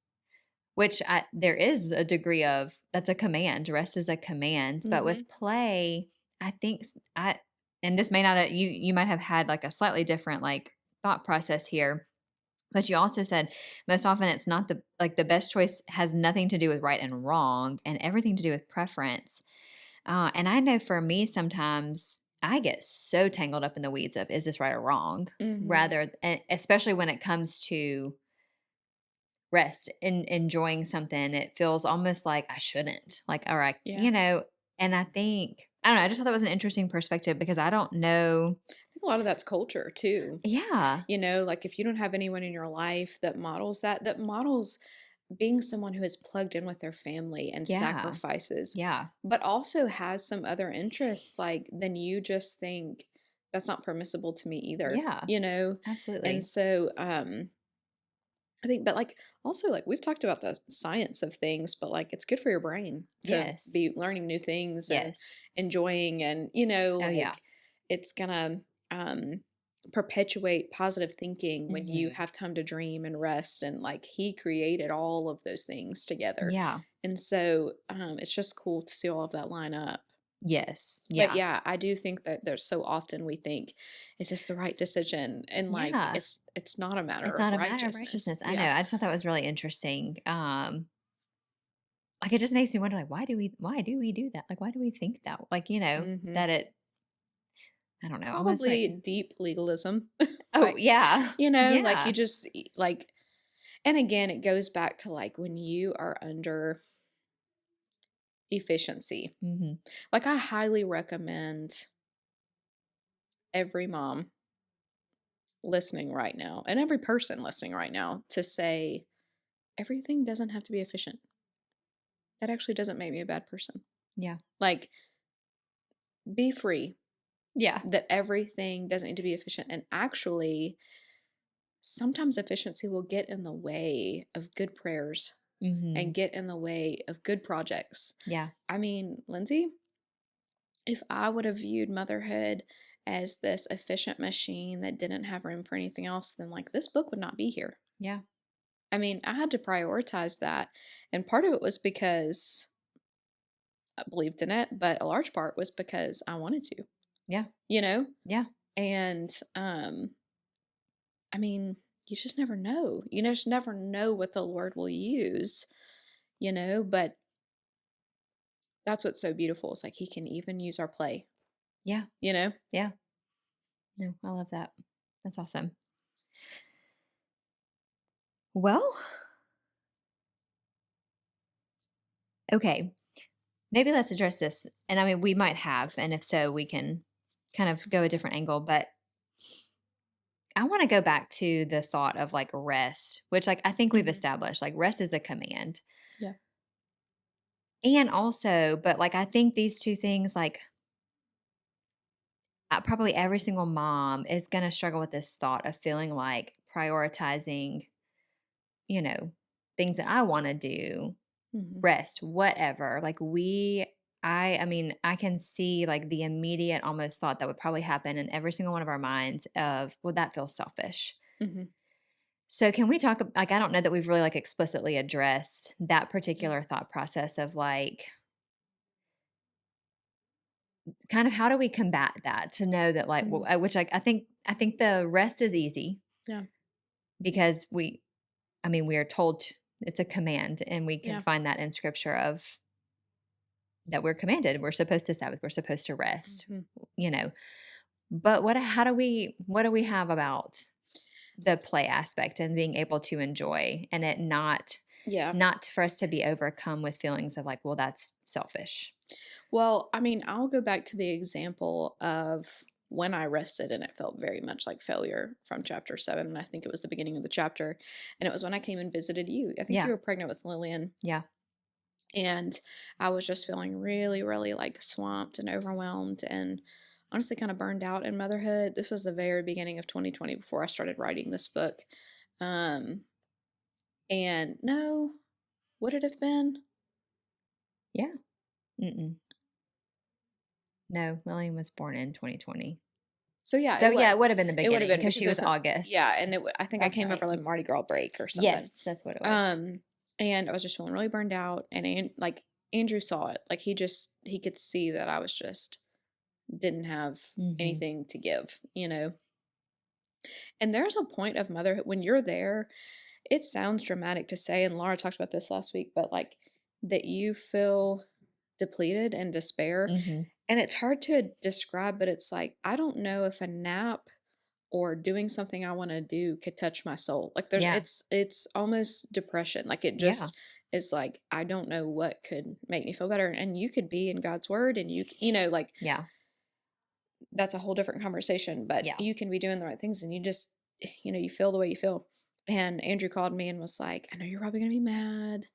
there is a degree of that's a command. Rest is a command, but Mhm. with play, I think and this may not you might have had like a slightly different like thought process here, but you also said most often it's not the best choice has nothing to do with right and wrong and everything to do with preference. And I know for me, sometimes I get so tangled up in the weeds of is this right or wrong, Mhm. rather, especially when it comes to rest and enjoying something. It feels almost like I shouldn't, like, all right, Yeah. And I don't know. I just thought that was an interesting perspective because I don't know. I think a lot of that's culture too. Yeah, Like if you don't have anyone in your life that models that models being someone who is plugged in with their family and yeah, sacrifices, yeah, but also has some other interests, like then you just think that's not permissible to me either, yeah, And absolutely. so I think, but like also like we've talked about the science of things, but like it's good for your brain to Yes, be learning new things and yes. enjoying, and Oh, yeah. like it's gonna um perpetuate positive thinking when you Hmm. have time to dream and rest, and like he created all of those things together. Yeah. And so it's just cool to see all of that line up. Yes. But Yeah. yeah, I do think that there's so often we think, is this the right decision? And like Yeah. it's not a matter It's of not a matter of righteousness. righteousness. I know. Yeah. I just thought that was really interesting. Like it just makes me wonder, like, why do we do that? Like, why do we think that? Like, Mhm. that I don't know, almost like, Probably deep legalism. oh Like, yeah. like you Yeah. just like, and again, it goes back to like when you are under efficiency. Hmm. Like, I highly recommend every mom listening right now and every person listening right now to say, everything doesn't have to be efficient. That actually doesn't make me a bad person. Yeah. Like, be free Yeah. that everything doesn't need to be efficient. And actually, sometimes efficiency will get in the way of good prayers and Hmm. get in the way of good projects. Yeah. I mean, Lindsay, if I would have viewed motherhood as this efficient machine that didn't have room for anything else, then like this book would not be here. Yeah. I mean, I had to prioritize that. And part of it was because I believed in it, but a large part was because I wanted to, Yeah. you know? Yeah. And I mean, you just never know. You just never know what the Lord will use, but that's what's so beautiful. It's like he can even use our play, Yeah. you know? Yeah. No, I love that. That's awesome. Well, okay. Maybe let's address this. And I mean, we might have, and if so, we can kind of go a different angle. But I want to go back to the thought of like rest, which like I think we've Hmm. established like rest is a command. Yeah. And also, but like I think these two things, like probably every single mom is going to struggle with this thought of feeling like prioritizing, you know, things that I want to do, Hmm. rest, whatever. I mean, I can see like the immediate almost thought that would probably happen in every single one of our minds of, well, that feels selfish. Hmm. So can we talk like I don't know that we've really like explicitly addressed that Yeah. particular thought process of like kind of how do we combat that to know that like Hmm. which like I think the rest is easy Yeah. because I mean we are told it's a command and we can Yeah. find that in scripture of that we're commanded we're supposed to Sabbath, we're supposed to rest, Hmm. you know. But what do we have about the play aspect and being able to enjoy and it Yeah. not for us to be overcome with feelings of like, well, that's selfish. Well, I mean, I'll go back to the example of when I rested, and it felt very much like failure from chapter 7. And I think it was the beginning of the chapter. And it was when I came and visited you. I think you Yeah. were pregnant with Lillian. Yeah. And I was just feeling really, really like swamped and overwhelmed and honestly kind of burned out in motherhood. This was the very beginning of 2020 before I started writing this book. Um, and no, would it have been? Yeah. Mm-mm. No, Lillian was born in 2020. So yeah, So it yeah, it would was. have been the It would have beginning been because because she it was was an, August. yeah, and I think I That's came right. over like Mardi Gras break or something. Yes, that's what it was. And I was just feeling really burned out, and like Andrew saw it. Like he could see that I was just didn't have Mm-hmm. anything to give, you know. And there's a point of motherhood when you're there. It sounds dramatic to say, and Laura talked about this last week, but like that you feel depleted and despair. Mm-hmm. And it's hard to describe, but it's like, I don't know if a nap or doing something I want to do could touch my soul. Like Yeah. it's almost depression. Like it Yeah. just is like, I don't know what could make me feel better. And you could be in God's word and you know, like Yeah. that's a whole different conversation, but Yeah. you can be doing the right things and you just, you know, you feel the way you feel. And Andrew called me and was like, I know you're probably going to be mad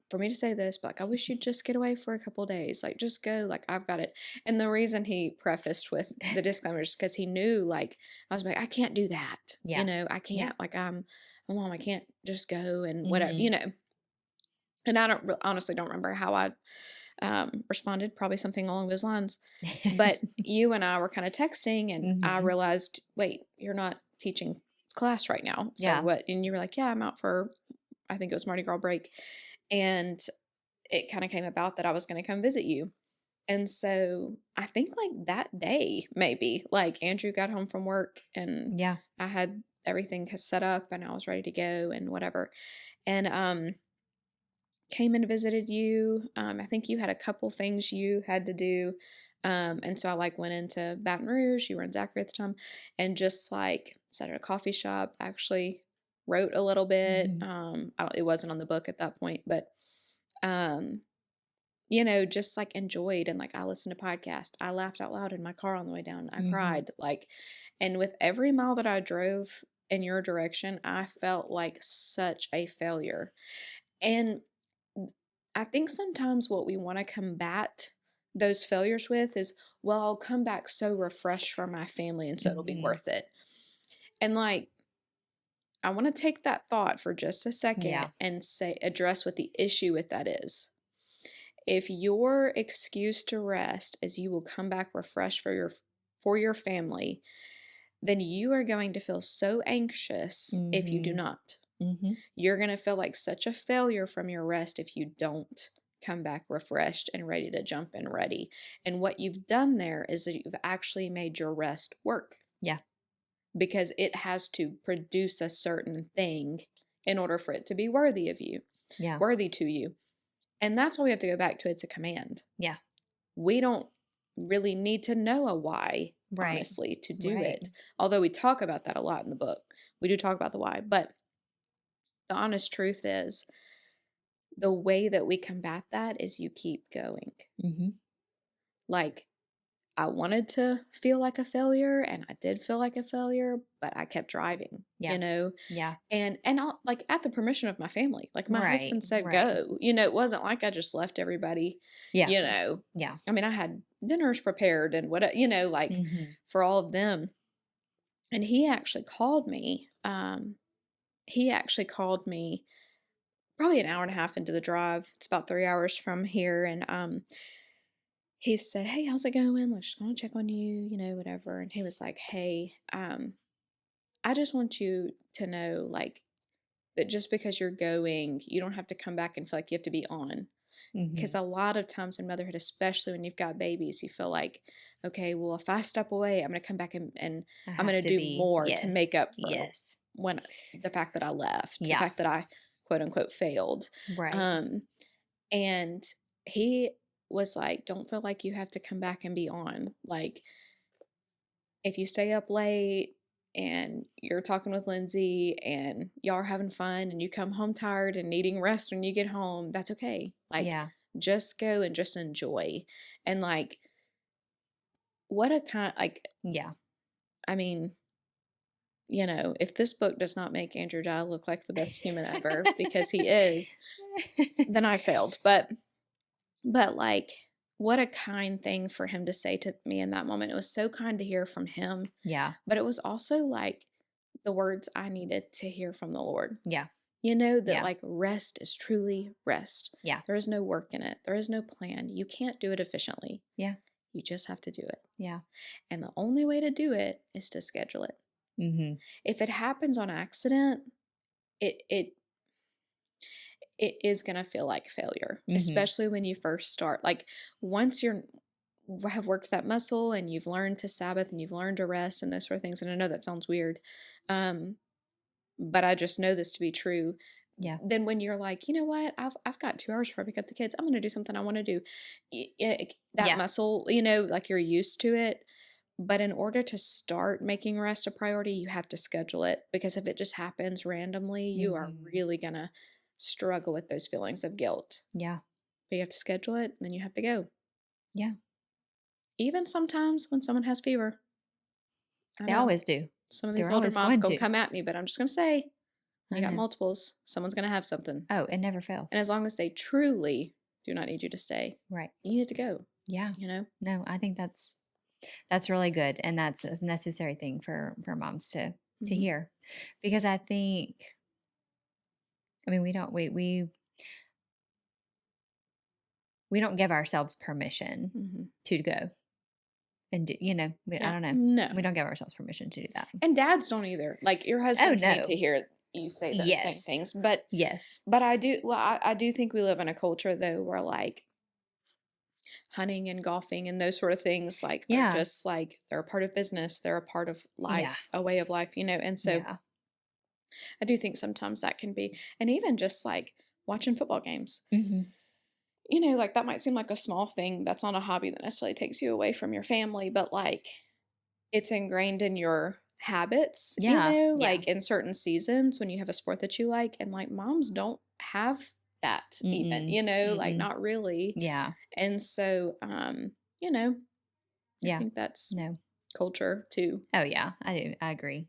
for me to say this, but like, I wish you'd just get away for a couple days. Like, just go. Like, I've got it. And the reason he prefaced with the disclaimers because he knew, like, I was like, I can't do that. Yeah. You know, I Yeah. can't. Like, I'm a mom. I can't just go and whatever. Mm-hmm. You know. And I honestly don't remember how I responded. Probably something along those lines. But you and I were kind of texting, and I Mm-hmm. realized, wait, you're not teaching class right now. So Yeah. what? And you were like, yeah, I'm out for, I think it was Mardi Gras break. And it kind of came about that I was going to come visit you. And so I think like that day, maybe like Andrew got home from work and Yeah. I had everything set up and I was ready to go and whatever. And came and visited you. I think you had a couple things you had to do. And so I like went into Baton Rouge. You were in Zachary at the time, and just like sat at a coffee shop. Actually, wrote a little bit. Mm-hmm. It wasn't on the book at that point, but you know, just like enjoyed and like I listened to podcasts. I laughed out loud in my car on the way down. I Mm-hmm. cried like, and with every mile that I drove in your direction, I felt like such a failure. And I think sometimes what we want to combat those failures with is, well, I'll come back so refreshed for my family and so it'll be Mm-hmm. worth it. And like, I want to take that thought for just a second Yeah. and say, address what the issue with that is. If your excuse to rest is you will come back refreshed for your family, then you are going to feel so anxious if you do Mm-hmm. not. Mm-hmm. You're going to feel like such a failure from your rest if you don't come back refreshed and ready to jump in ready. And what you've done there is that you've actually made your rest work. Yeah. Because it has to produce a certain thing in order for it to be worthy of you, Yeah. worthy to you. And that's why we have to go back to it's a command. Yeah. We don't really need to know a why, Right. honestly, to do Right. it. Although we talk about that a lot in the book. We do talk about the why. But the honest truth is the way that we combat that is you keep going. Mm-hmm. Like, I wanted to feel like a failure and I did feel like a failure, but I kept driving, Yeah. you know? Yeah. And I'll, like at the permission of my family. Like my Right. husband said Right. go. You know, it wasn't like I just left everybody, Yeah. you know. Yeah. I mean, I had dinners prepared and what, you know, like Mm-hmm. for all of them. And he actually called me. He actually called me probably an hour and a half into the drive. It's about 3 hours from here. And he said, "Hey, how's it going? Like, just gonna check on you, you know, whatever." And he was like, "Hey, I just want you to know, like, that just because you're going, you don't have to come back and feel like you have to be on. Mm-hmm. Because a lot of times in motherhood, especially when you've got babies, you feel like, okay, well, if I step away, I'm going to come back and I I'm have going to to do be. more to Yes. make up for Yes. when the fact that I left, the Yeah. fact that I quote unquote failed." Right. And he was like, "Don't feel like you have to come back and be on. Like, if you stay up late and you're talking with Lindsay and y'all are having fun and you come home tired and needing rest when you get home, that's okay. Like, Yeah. just go and just enjoy." And like, what a kind, like, Yeah. I mean, if this book does not make Andrew Dye look like the best human ever, because he is, then I failed. But like, what a kind thing for him to say to me in that moment. It was so kind to hear from him, Yeah. but it was also like the words I needed to hear from the Lord. Yeah. That Yeah. like rest is truly rest. Yeah. There is no work in it. There is no plan. You can't do it efficiently. Yeah. You just have to do it. Yeah. And the only way to do it is to schedule it. Mm-hmm. If it happens on accident, it is going to feel like failure, Mm-hmm. especially when you first start. Like, once you have worked that muscle and you've learned to Sabbath and you've learned to rest and those sort of things. And I know that sounds weird, but I just know this to be true. Yeah. Then when you're like, you know what, I've got 2 hours before I pick up the kids, I'm going to do something I want to do. That Yeah. muscle, like you're used to it. But in order to start making rest a priority, you have to schedule it, because if it just happens randomly, you are Mm-hmm. really going to struggle with those feelings of guilt. Yeah. But you have to schedule it, and then you have to go. Yeah. Even sometimes when someone has fever. I They know always do. some of these They're older always moms going gonna to. come at me, but I'm just going to say, when I you got know. multiples, someone's going to have something. Oh, it never fails. And as long as they truly do not need you to stay, Right. you need to go. Yeah. No, I think that's really good, and that's a necessary thing for moms to Mhm. hear, because I think, I mean, we don't give ourselves permission Mhm. to go and do, I Yeah. don't know. No. We don't give ourselves permission to do that. And dads don't either. Like, your husbands need no. to hear you say those same Yes. things. But Yes. I do, I do think we live in a culture, though, where like hunting and golfing and those sort of things, like, are Yeah. just like, they're a part of business. They're a part of life, Yeah. a way of life, and so Yeah. I do think sometimes that can be, and even just like watching football games, Mm-hmm. like, that might seem like a small thing. That's not a hobby that necessarily takes you away from your family, but like, it's ingrained in your habits, Yeah. Yeah. like in certain seasons when you have a sport that you like, and like, moms don't have that even, Mm-mm. like, Mm-mm. not really. Yeah. And so, I Yeah. think that's No. culture too. Oh yeah, I do. I agree.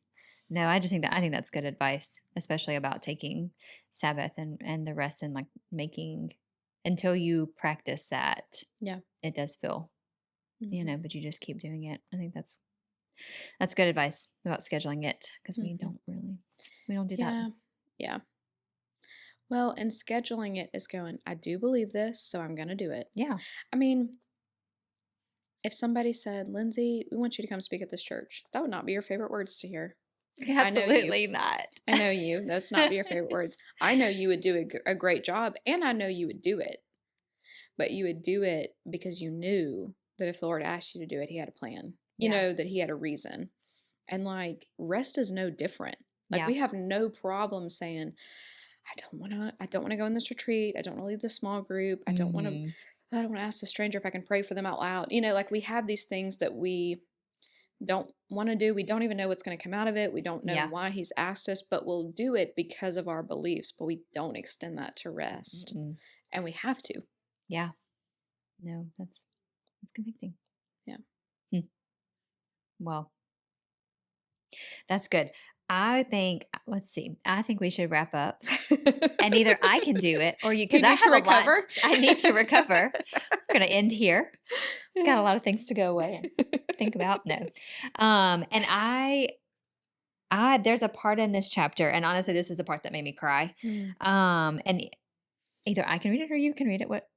No, I just think that's good advice, especially about taking Sabbath and the rest, and like making, until you practice that. Yeah. It does feel, Mhm. but you just keep doing it. I think that's good advice about scheduling it, because we Mhm. don't do that. Yeah. Yeah. Well, and scheduling it is going, I do believe this, so I'm going to do it. Yeah. I mean, if somebody said, Lindsay, we want you to come speak at this church, that would not be your favorite words to hear. Absolutely not. I know you. Those not be your favorite words. I know you would do a great job, and I know you would do it. But you would do it because you knew that if the Lord asked you to do it, He had a plan. Yeah. That He had a reason. And like, rest is no different. Like, Yeah. we have no problem saying, I don't want to go on this retreat. I don't want to lead the small group. I don't want to ask a stranger if I can pray for them out loud. Like, we have these things that we don't want to do. We don't even know what's going to come out of it. We don't know Yeah. why He's asked us, but we'll do it because of our beliefs. But we don't extend that to rest. Mm-mm. And we have to. Yeah. No, that's convicting. Yeah. Well, that's good. I think, let's see. I think we should wrap up, and either I can do it or you, because I need to have a lot. recover? I need to recover. We're going to end here. Got a lot of things to go away and think about. No. And I there's a part in this chapter, and honestly, this is the part that made me cry. And either I can read it or you can read it. What?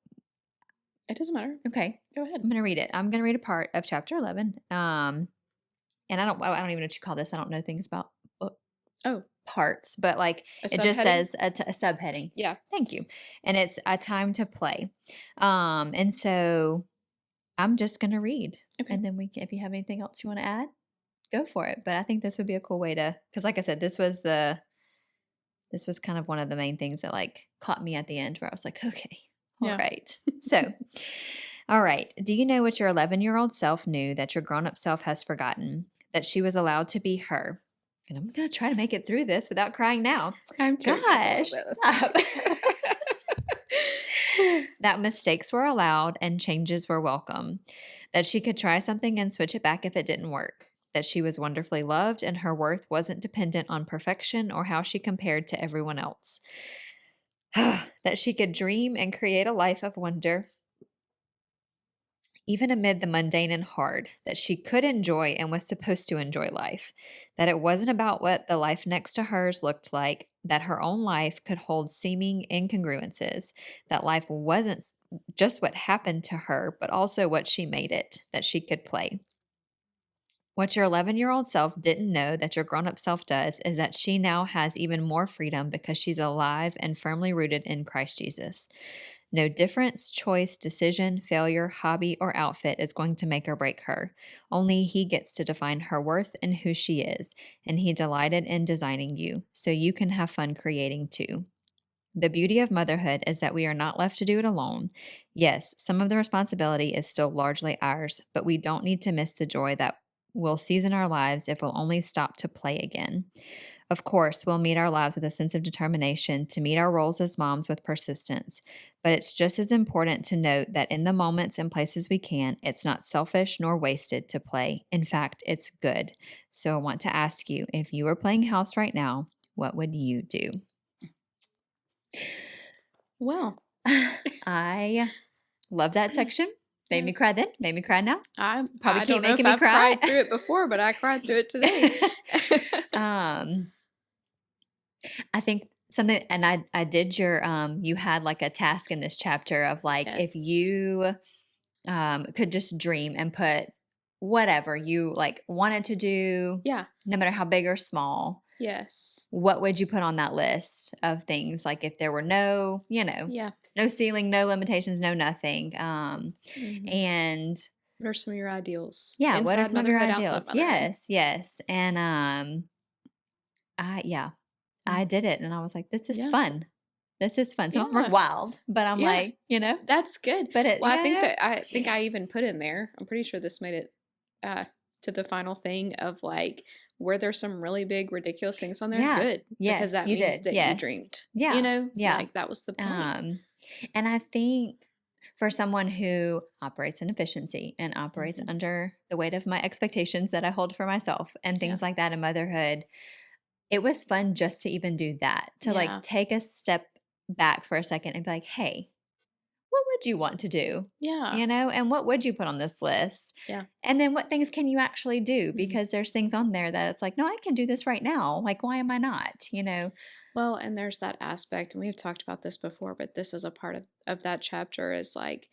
It doesn't matter. Okay. Go ahead. I'm going to read it. I'm going to read a part of chapter 11. And I don't even know what you call this. I don't know things about parts, but like it just says a subheading. Yeah. Thank you. And it's a time to play. And so I'm just going to read. Okay. And then if you have anything else you want to add, go for it. But I think this would be a cool way to, because like I said, this was kind of one of the main things that like caught me at the end, where I was like, okay, all right. So, all right. Do you know what your 11-year-old self knew that your grown-up self has forgotten? That she was allowed to be her. And I'm going to try to make it through this without crying now. I'm too. Gosh. that mistakes were allowed and changes were welcome, that she could try something and switch it back if it didn't work, that she was wonderfully loved and her worth wasn't dependent on perfection or how she compared to everyone else, that she could dream and create a life of wonder even amid the mundane and hard, that she could enjoy and was supposed to enjoy life, that it wasn't about what the life next to hers looked like, that her own life could hold seeming incongruences, that life wasn't just what happened to her, but also what she made it, that she could play. What your 11-year-old self didn't know that your grown up self does is that she now has even more freedom because she's alive and firmly rooted in Christ Jesus. No difference, choice, decision, failure, hobby, or outfit is going to make or break her. Only He gets to define her worth and who she is, and He delighted in designing you, so you can have fun creating too. The beauty of motherhood is that we are not left to do it alone. Yes, some of the responsibility is still largely ours, but we don't need to miss the joy that will season our lives if we'll only stop to play again. Of course, we'll meet our lives with a sense of determination to meet our roles as moms with persistence, but it's just as important to note that in the moments and places we can, it's not selfish nor wasted to play. In fact, it's good. So I want to ask you, if you were playing house right now, what would you do? Well, I love that section. Made me cry then, made me cry now. I Probably keep don't know if making me I've cry. cried through it before, but I cried through it today. I think something, and I did your, you had like a task in this chapter of like, if Yes. you could just dream and put whatever you like wanted to do, Yeah. no matter how big or small, Yes. what would you put on that list of things? Like if there were no, Yeah. no ceiling, no limitations, no nothing. Mhm. And What are some of your ideals? yeah, what are Inside some of your motherhood, ideals? outside motherhood. Yes. And I did it and I was like, this is Yeah. fun. This is fun. Some of them are Yeah. wild, but I'm Yeah. like, That's good. but it, Well, yeah, I think I even put in there, I'm pretty sure this made it to the final thing of like, were there some really big, ridiculous things on there? yeah, Good. Because yes, that you means did. that you Yes. dreamed. Yeah. Yeah. Like that was the point. And I think for someone who operates in efficiency and operates Mhm. under the weight of my expectations that I hold for myself and Yeah. things like that in motherhood, it was fun just to even do that, to like Yeah. take a step back for a second and be like, hey, what would you want to do? Yeah. And what would you put on this list? Yeah. And then what things can you actually do? Mhm. Because there's things on there that it's like, no, I can do this right now. Like, why am I not? Well, and there's that aspect, and we've talked about this before, but this is a part of that chapter is like,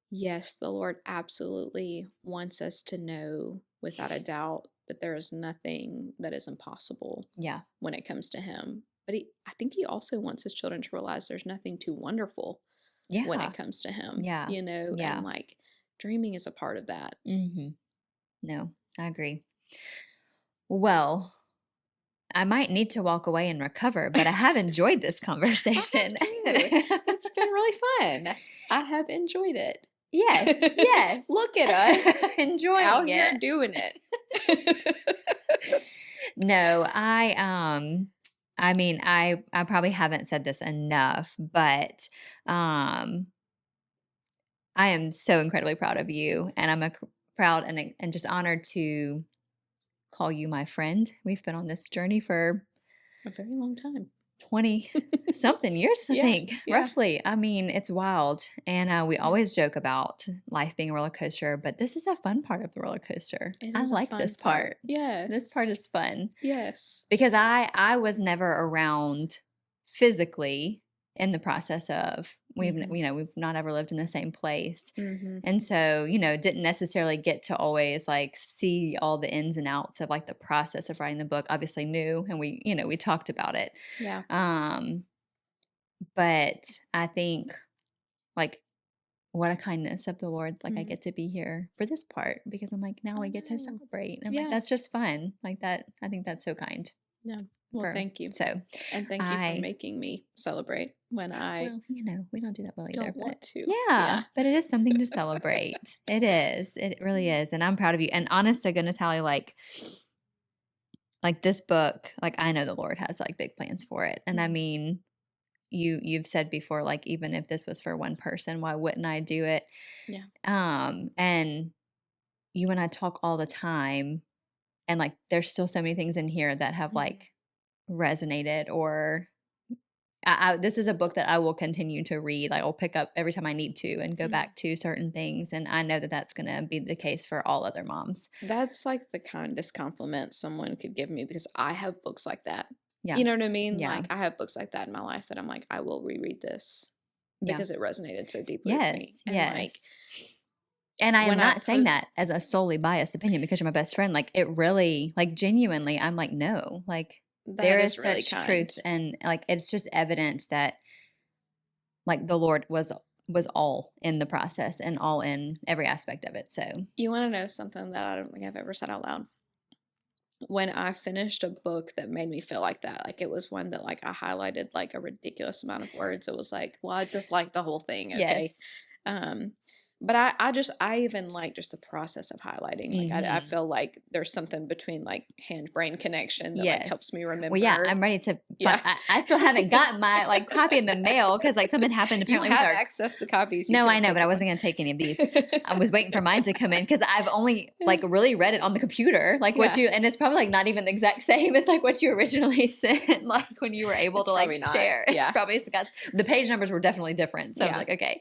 yes, the Lord absolutely wants us to know without a doubt that there is nothing that is impossible Yeah. when it comes to Him. But I think He also wants His children to realize there's nothing too wonderful when Yeah. it comes to Him, Yeah. Yeah. and like dreaming is a part of that. Mm-hmm. No, I agree. Well, I might need to walk away and recover, but I have enjoyed this conversation. It's been really fun. I have enjoyed it. Yes. Yes. Look at us enjoying out here it. doing it. No, I mean, I probably haven't said this enough, but I am so incredibly proud of you, and I'm proud and just honored to call you my friend. We've been on this journey for A very long time. 20 something years, I think, Yeah. roughly. I mean, it's wild. And we Yeah. always joke about life being a roller coaster, but this is a fun part of the roller coaster. It I is a like fun this part. part. Yes. This part is fun Yes. because I was never around physically in the process of we've not ever lived in the same place. Mm-hmm. And so, didn't necessarily get to always like see all the ins and outs of like the process of writing the book. Obviously knew, and we talked about it. Yeah. But I think like what a kindness of the Lord. Like I Mhm. get to be here for this part because I'm like, now I I get to know. celebrate. And I'm Yeah. like, that's just fun. Like that. I think that's so kind. Yeah. Well, thank you. So, And thank you for making me celebrate when I well, we don't do that well either. don't want to. Yeah, but it is something to celebrate. It is. It really is. And I'm proud of you. And honest to goodness, Hallie, like this book, like I know the Lord has like big plans for it. And I Mhm. mean, you've said before, like, even if this was for one person, why wouldn't I do it? Yeah. And you and I talk all the time, and like there's still so many things in here that have Mhm. like resonated, or this is a book that I will continue to read. Like, I'll pick up every time I need to and go Mhm. back to certain things, and I know that that's going to be the case for all other moms. That's like the kindest compliment someone could give me because I have books like that. Yeah. You know what I mean? Yeah. Like I have books like that in my life that I'm like, I will reread this Yeah. because it resonated so deeply with me. Yes. And like Yes. And I am when I not saying close, that as a solely biased opinion because you're my best friend. Like, it really, like, genuinely, I'm like, no, like, there that is is really such kind. truth, and like it's just evident that like the Lord was all in the process and all in every aspect of it. So You want to know something that I don't think I've ever said out loud? When I finished a book that made me feel like that, like it was one that like I highlighted like a ridiculous amount of words. It was like, well, I just like the whole thing, okay? yes. Um, but I even like just the process of highlighting. Like I Hmm. feel like there's something between like hand brain connection that like Yes. helps me Well, yeah, remember. I'm ready to find. Yeah. I still haven't gotten my like copy in the mail because like something happened You apparently with have our. access to copies. You No, could I have know, but I taken one. wasn't going to take any of these. I was waiting for mine to come in because I've only like really read it on the computer, like what Yeah. you, and it's probably like not even the exact same. It's like what you originally sent, like when you were able It's to like probably not. share. It's Yeah. probably the page numbers were definitely different. So I was Yeah. like, okay,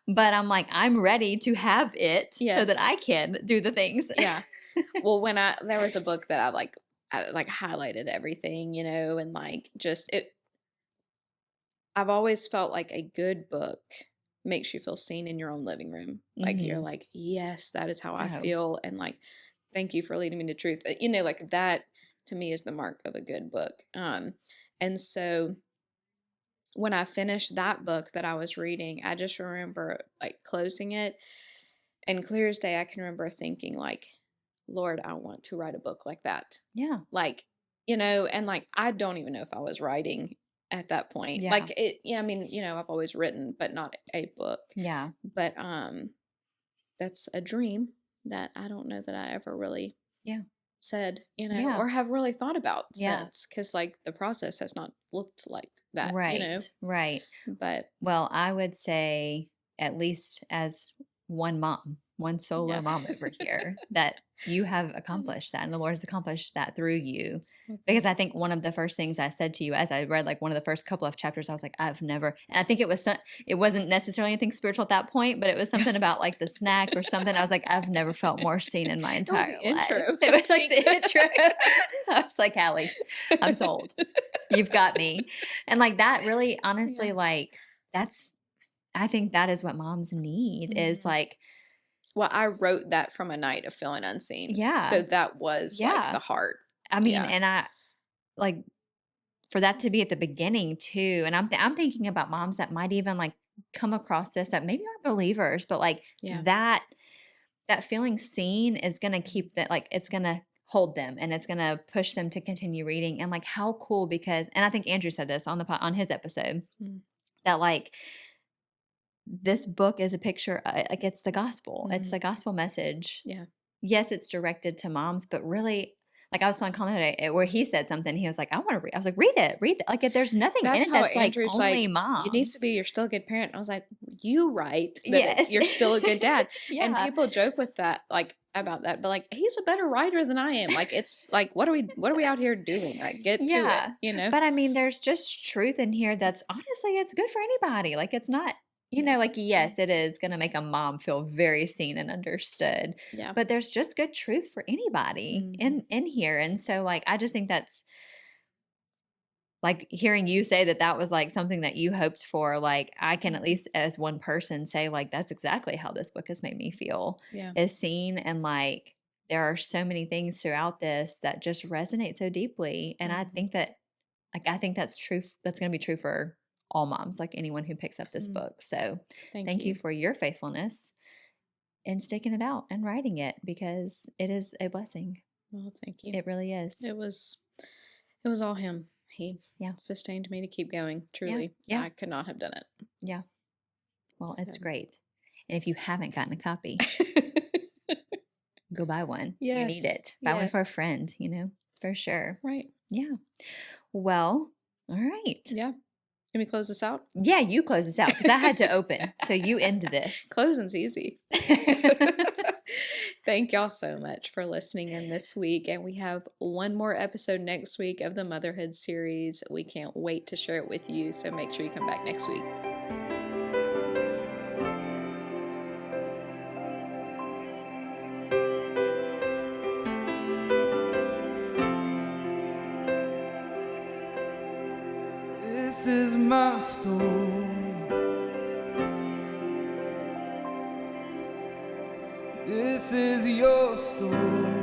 but I'm like, I'm ready to have it so that Yes. I can do the things. Yeah. Well, when there was a book that I like highlighted everything, you know, and like just it I've always felt like a good book makes you feel seen in your own living room. Like you're Hmm. like, yes, that is how I Oh, feel, and like, thank you for leading me to truth. You know, like that to me is the mark of a good book. And so when I finished that book that I was reading, I just remember like closing it, and clear as day, I can remember thinking like, Lord, I want to write a book like that. yeah, Like, you know, and like I don't even know if I was writing at that point. yeah, Like it, I mean, you know, I've always written, but not a book. yeah, But that's a dream that I don't know that I ever really yeah, said, you know, yeah, or have really thought about yeah. since, because like the process has not looked like that, you know. Right, right. But Well, I would say, at least as one mom, one solo yeah. mom over here, that you have accomplished that and the Lord has accomplished that through you. Well, Because thank I think one of the first things I said to you as I read like one of the first couple of chapters, I was like, I've never, and I think it wasn't necessarily anything spiritual at that point, but it was you. something about like the snack or something. I was like, I've never felt more seen in my It was entire the life. intro, It I was like think. the intro. I was like, Hallie, I'm sold. You've got me. And like that really, honestly, Yeah. like that's, I think that is what moms need is Mhm. like, Well, I wrote that from a night of feeling unseen. So yeah, that was like yeah. the heart. I mean, Yeah. and I like for that to be at the beginning too. And I'm thinking about moms that might even like come across this that maybe aren't believers, but like Yeah. that feeling seen is going to keep that, like it's going to hold them and it's going to push them to continue reading. And like how cool, because, and I think Andrew said this on on his episode, Mm. that like this book is a picture, like it's the gospel. It's Mhm. the gospel message. Yeah. Yes, it's directed to moms, but really, like I was telling Colin the other day, where he said something, he was like, "I want to read." I was like, read it." Like, if there's nothing in That's it how that's like Andrew's only like, "It needs to moms. be you're still a good parent." I was like, "You write that Yes, you're still a good dad." And yeah, people joke with that, like about that, but like he's a better writer than I am. Like it's like what are we out here doing? Like get to it, yeah. you know? But I mean, there's just truth in here that's honestly, it's good for anybody. Like, it's not. Yeah. Like, yes, it is going to make a mom feel very seen and understood, Yeah. but there's just good truth for anybody Mhm. in here. And so, like, I just think that's like hearing you say that that was like something that you hoped for, like I can at Mhm. least as one person say like that's exactly how this book has made me feel, Yeah. is seen. And like there are so many things throughout this that just resonate so deeply, and I Mhm. think that, like, I think that's true, that's going to be true for all moms, like anyone who picks up this Mm. book. So Thank thank you you. for your faithfulness in sticking it out and writing it, because it is a blessing. Well, thank you. It really is. It was it was all him. He Yeah, sustained me to keep going. yeah, Truly. yeah, I could not have done it. yeah. Well, it's So. great. And if you haven't gotten a copy, go buy one. You need Yes. it. Buy one for a Yes. friend, for sure. Right. Yeah. Well, all right. Yeah. Let me close this out. Yeah, you close this out because I had to open. So you end this. Closing's easy. Thank y'all so much for listening in this week. And we have one more episode next week of the Motherhood series. We can't wait to share it with you. So make sure you come back next week. This is my story. This is your story.